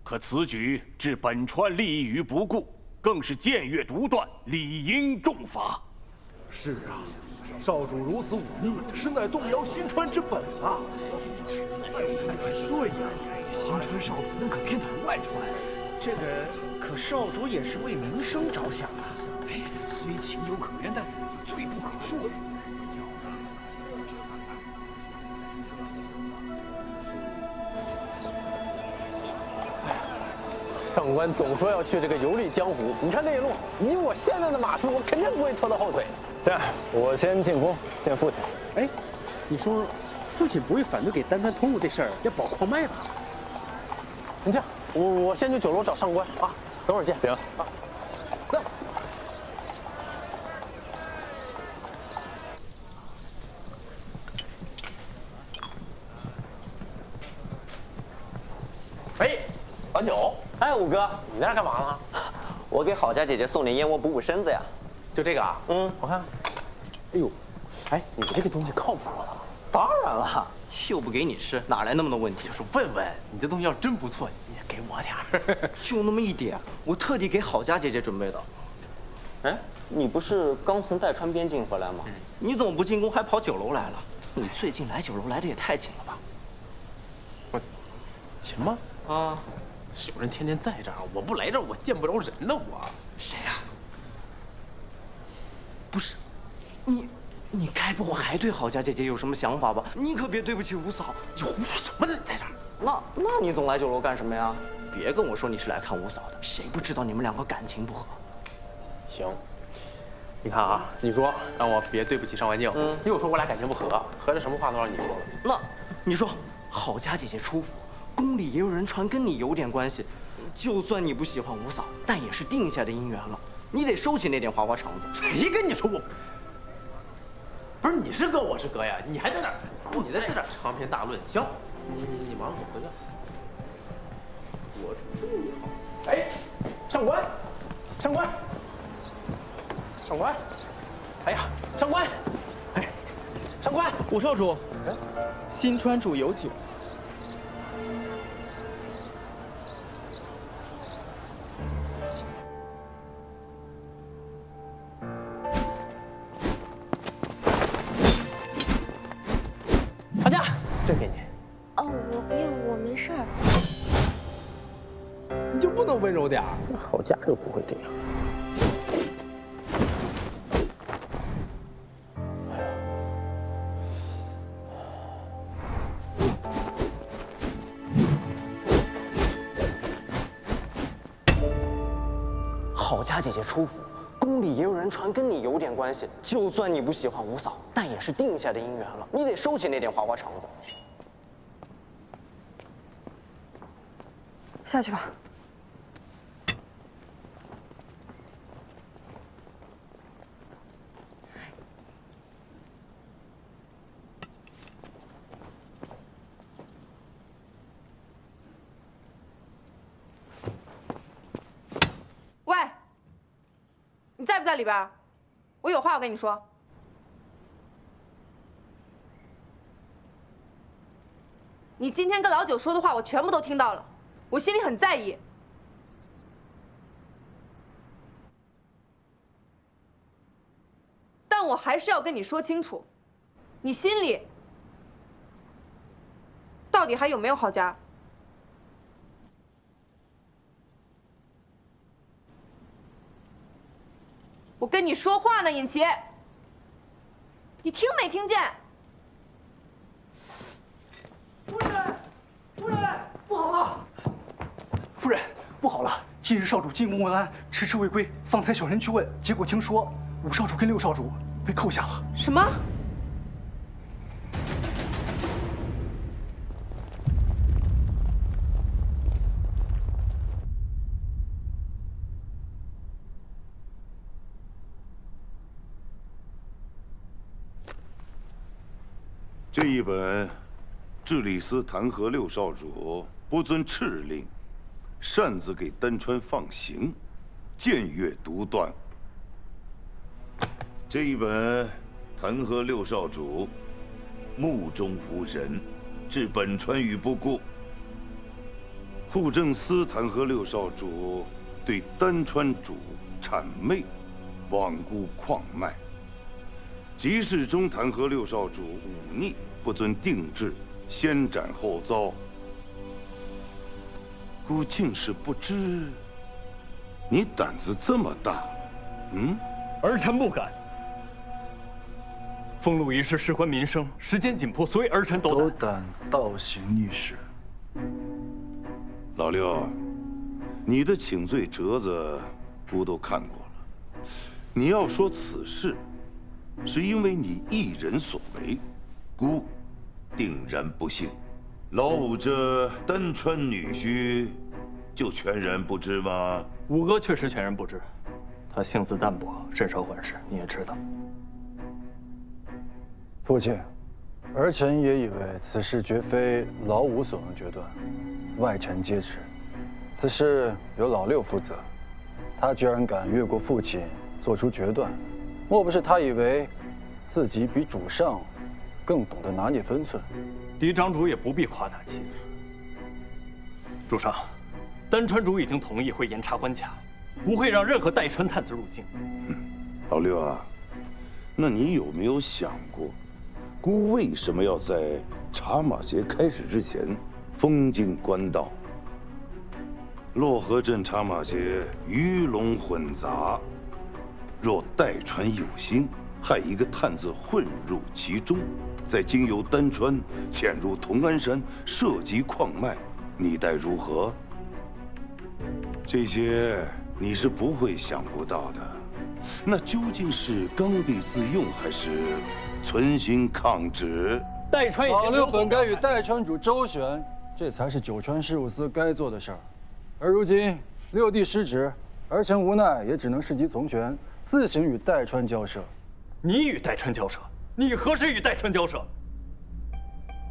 可此举置本川利益于不顾，更是僭越独断，理应重罚。是啊，少主如此忤逆，实乃动摇新川之本啊！对呀，新川少主怎可偏袒外川？这个可少主也是为民生着想啊！哎，虽情有可原，但罪不可恕。上官总说要去这个游历江湖，你看这一路，以我现在的马术，我肯定不会拖到后腿。这样，我先进宫见父亲。哎，你说父亲不会反对给丹川通路这事儿要保矿脉吧？你这样，我先去酒楼找上官啊，等会儿见。行。啊，走。哎，老九。哎，五哥，你在那干嘛呢？我给郝家姐姐送点燕窝补补身子呀。就这个啊？我看。哎呦，哎，你这个东西靠谱吗？当然了，就不给你吃，哪来那么多问题？就是问问，你这东西要真不错，你也给我点儿。就那么一点，我特地给郝家姐姐准备的。哎，你不是刚从代川边境回来吗？你怎么不进宫，还跑酒楼来了？你最近来酒楼来的也太勤了吧？我勤吗？啊。有人天天在这儿，我不来这儿，我见不着人呢。我谁呀？不是，你该不会还对郝家姐姐有什么想法吧？你可别对不起五嫂。你胡说什么呢？你在这儿？那你总来酒楼干什么呀？别跟我说你是来看五嫂的，谁不知道你们两个感情不和？行，你看啊，你说让我别对不起上官静，又说我俩感情不和，合着什么话都让你说了。那你说郝家姐姐出府。宫里也有人传跟你有点关系，就算你不喜欢五嫂，但也是定下的姻缘了，你得收起那点花花肠子。谁跟你说我？不是你是哥我是哥呀，你还在那儿，你在这儿长篇大论。行，你忙我回去。我出去好。哎，上官，哎呀，上官，哎，上官，五少主，新川主有请。这给你。哦，我不用，我没事儿。你就不能温柔点儿？郝家就不会这样。郝家姐姐出府，宫里也有人传跟你有点关系，就算你不喜欢五嫂，但也是定下的姻缘了，你得收起那点花花肠子。下去吧。喂，你在不在里边？我有话要跟你说。你今天跟老九说的话，我全部都听到了，我心里很在意。但我还是要跟你说清楚，你心里到底还有没有郝家？我跟你说话呢，尹琪，你听没听见？夫人，不好了！夫人，不好了！近日少主进宫问安，迟迟未归。方才小人去问，结果听说5少主跟6少主被扣下了。什么？这一本治理司弹劾6少主不遵敕令，擅自给丹川放行，僭越独断。这一本弹劾6少主目中无人，置本川于不顾。户政司弹劾6少主对丹川主谄媚，罔顾矿脉。集市中弹劾6少主忤逆，不遵定制，先斩后奏。孤竟是不知，你胆子这么大，儿臣不敢。封路一事事关民生，时间紧迫，所以儿臣斗胆倒行逆施。老六，你的请罪折子，孤都看过了。你要说此事是因为你一人所为，孤定然不信。老五这丹川女婿，就全然不知吗？五哥确实全然不知，他性子淡薄，甚少管事，你也知道。父亲，儿臣也以为此事绝非老五所能决断，外臣皆知，此事由老六负责。他居然敢越过父亲做出决断，莫不是他以为自己比主上更懂得拿捏分寸？嫡长主也不必夸大其词。主上，丹川主已经同意会严查关卡，不会让任何代川探子入境。老六啊，那你有没有想过，孤为什么要在茶马节开始之前封禁官道？洛河镇茶马节鱼龙混杂，若代川有心害一个探子混入其中，再经由丹川潜入同安山，涉及矿脉，你待如何？这些你是不会想不到的。那究竟是刚愎自用，还是存心抗旨？代川老六本该与代川主周旋，这才是九川事务司该做的事儿。而如今六弟失职，儿臣无奈也只能适机从权，自行与代川交涉。你与代川交涉？你何时与代川交涉？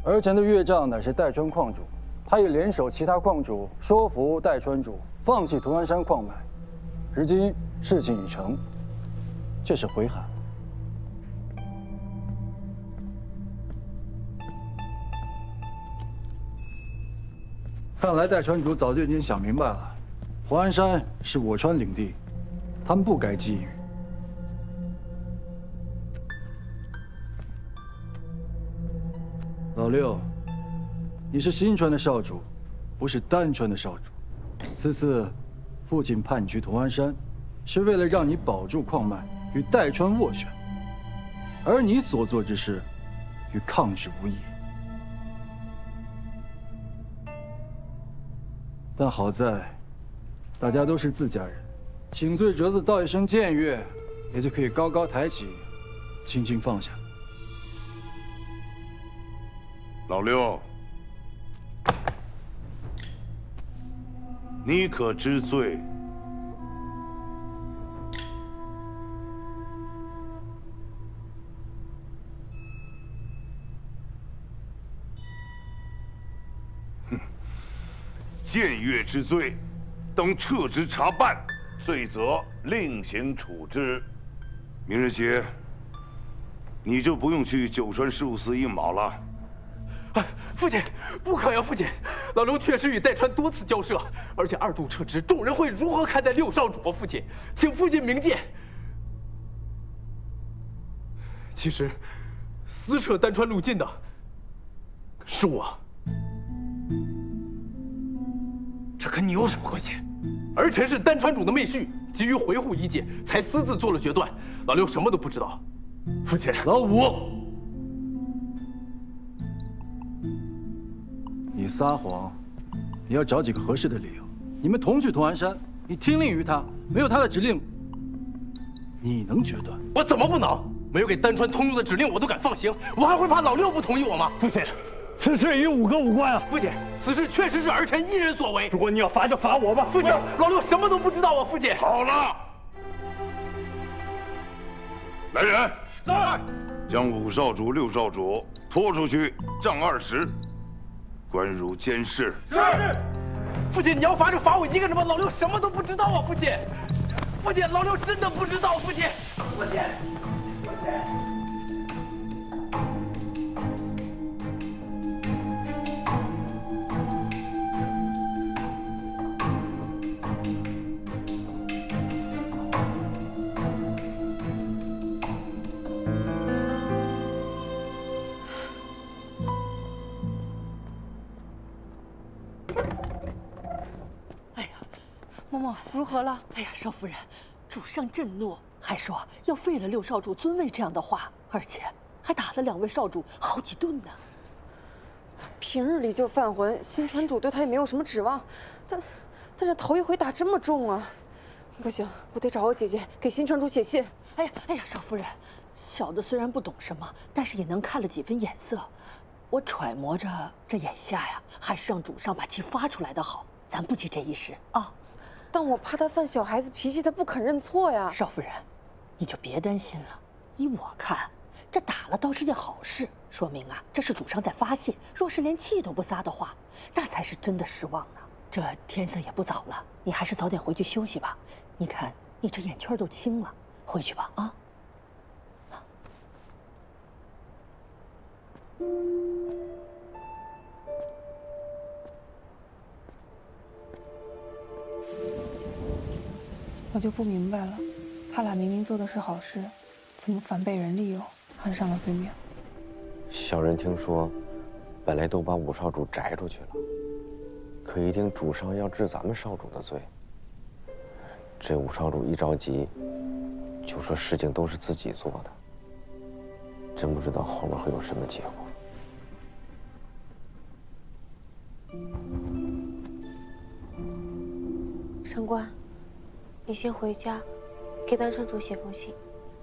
儿臣的岳丈乃是代川矿主，他已联手其他矿主说服代川主放弃同安山矿脉。如今事情已成，这是回函。看来代川主早就已经想明白了，同安山是我川领地，他们不该觊觎。老六，你是新川的少主，不是丹川的少主。此次父亲派你去同安山，是为了让你保住矿脉，与代川斡旋。而你所做之事，与抗旨无异。但好在，大家都是自家人，请罪折子道一声僭越，也就可以高高抬起，轻轻放下。老六，你可知罪？僭越之罪，等撤职查办，罪责另行处置。明日起，你就不用去九川事务司应卯了。父亲，不可呀！父亲，老刘确实与代川多次交涉，而且2度撤职，众人会如何看待6少主啊？父亲，请父亲明鉴。其实，私撤丹川路禁的是我，这跟你有什么关系？儿臣是丹川主的妹婿，急于维护一姐，才私自做了决断。老刘什么都不知道。父亲，老五。你撒谎，你要找几个合适的理由。你们同去同安山，你听令于他，没有他的指令，你能决断？我怎么不能？没有给丹川通用的指令，我都敢放行，我还会怕老六不同意我吗？父亲，此事与五哥无关啊！父亲，此事确实是儿臣一人所为。如果你要罚，就罚我吧。父亲，老六什么都不知道啊！父亲，好了，来人，在，将5少主、6少主拖出去，杖20，关入监室。是。父亲，你要罚就罚我一个人吧，老六什么都不知道啊！父亲，父亲，老六真的不知道，父亲，父亲。嬷嬷，如何了？哎呀，少夫人，主上震怒，还说要废了6少主尊位这样的话，而且还打了2位少主好几顿呢。平日里就犯浑，新川主对他也没有什么指望，但这头一回打这么重啊！不行，我得找我姐姐给新川主写信。哎呀，少夫人，小的虽然不懂什么，但是也能看了几分眼色。我揣摩着，这眼下呀，还是让主上把气发出来的好，咱不急这一时啊。但我怕他犯小孩子脾气，他不肯认错呀。少夫人，你就别担心了。依我看，这打了倒是件好事，说明啊，这是主上在发泄。若是连气都不撒的话，那才是真的失望呢。这天色也不早了，你还是早点回去休息吧。你看你这眼圈都青了，回去吧啊。我就不明白了，他俩明明做的是好事，怎么反被人利用，判上了罪名？小人听说，本来都把5少主摘出去了，可一听主上要治咱们少主的罪，这5少主一着急，就说事情都是自己做的，真不知道后面会有什么结果。上官，你先回家，给丹川主写封信，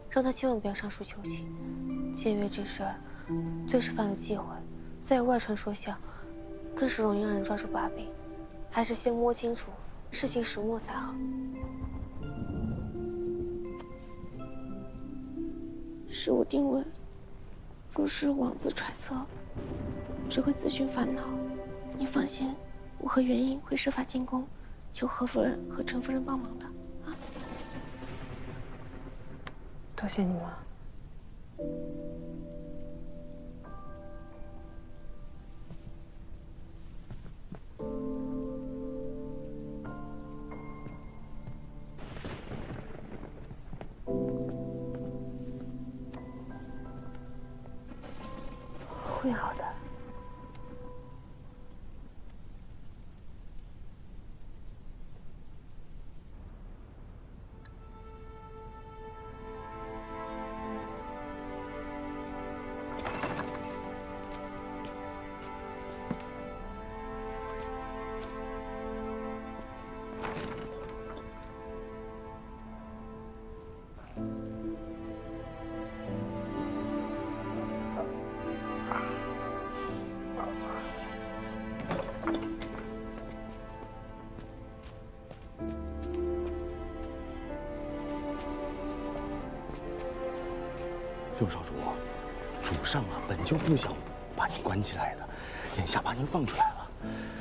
让他千万不要上书求情。僭越这事儿，最是犯了忌讳，再有外传说效，更是容易让人抓住把柄。还是先摸清楚事情始末才好。事无定论，若是妄自揣测，只会自寻烦恼。你放心，我和元英会设法进宫，求何夫人和陈夫人帮忙的。多谢你妈。会好的。6少主，主上啊本就不想把您关起来的，眼下把您放出来了，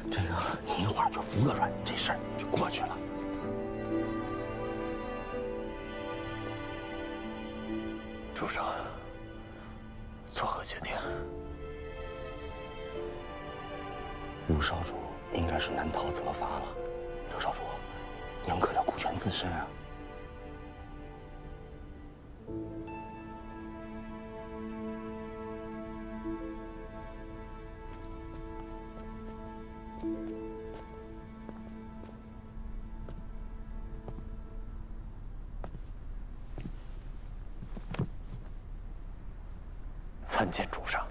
这个你一会儿就服个软，这事儿就过去了。主上作何决定？5少主应该是难逃责罚了。6少主，您可要顾全自身啊。参见主上。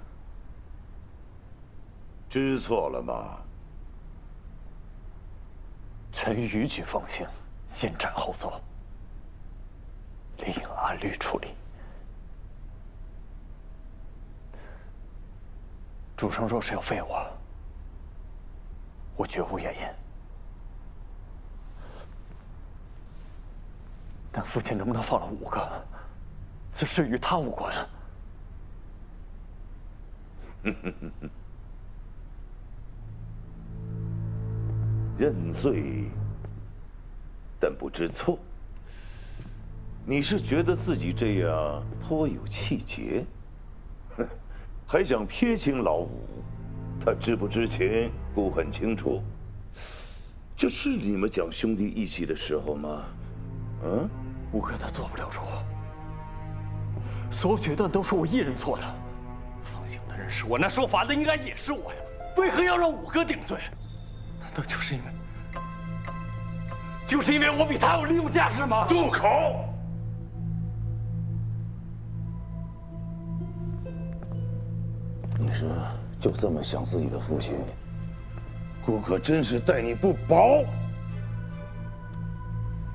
知错了吗？臣逾矩奉行，先斩后奏。一应按律处理。主上若是要废我，我绝无怨言。但父亲能不能放了5个，此事与他无关。认罪，但不知错。你是觉得自己这样颇有气节，还想撇清老五？他知不知情，姑很清楚。这是你们讲兄弟义气的时候吗？嗯5哥他做不了主，所有决断都是我一人做的。放行的人是我，那受罚的应该也是我呀，为何要让5哥顶罪？难道就是因为我比他有利用价值吗？住口！你是就这么想自己的父亲？姑可真是待你不薄。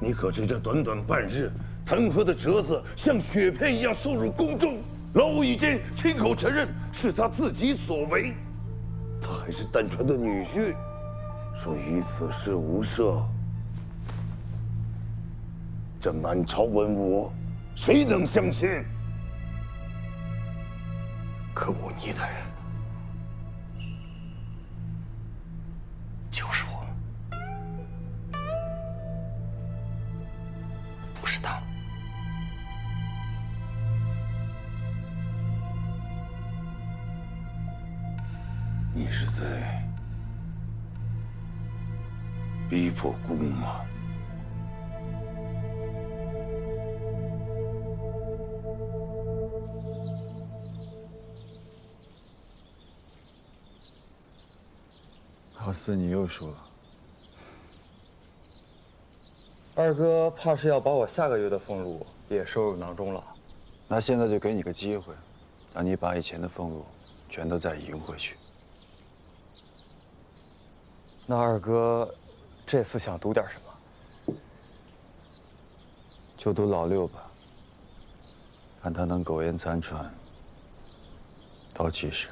你可知这短短半日，弹劾的折子像雪片一样送入宫中，老五已经亲口承认是他自己所为，他还是丹川的女婿，说于此事无涉。这满朝文武，谁能相信？可忤逆的人就是我，不是他。你是在逼迫姑吗？老四，你又输了。二哥怕是要把我下个月的俸禄也收入囊中了。那现在就给你个机会，让你把以前的俸禄全都再赢回去。那二哥这次想赌点什么？就赌老六吧，看他能苟延残喘到几时。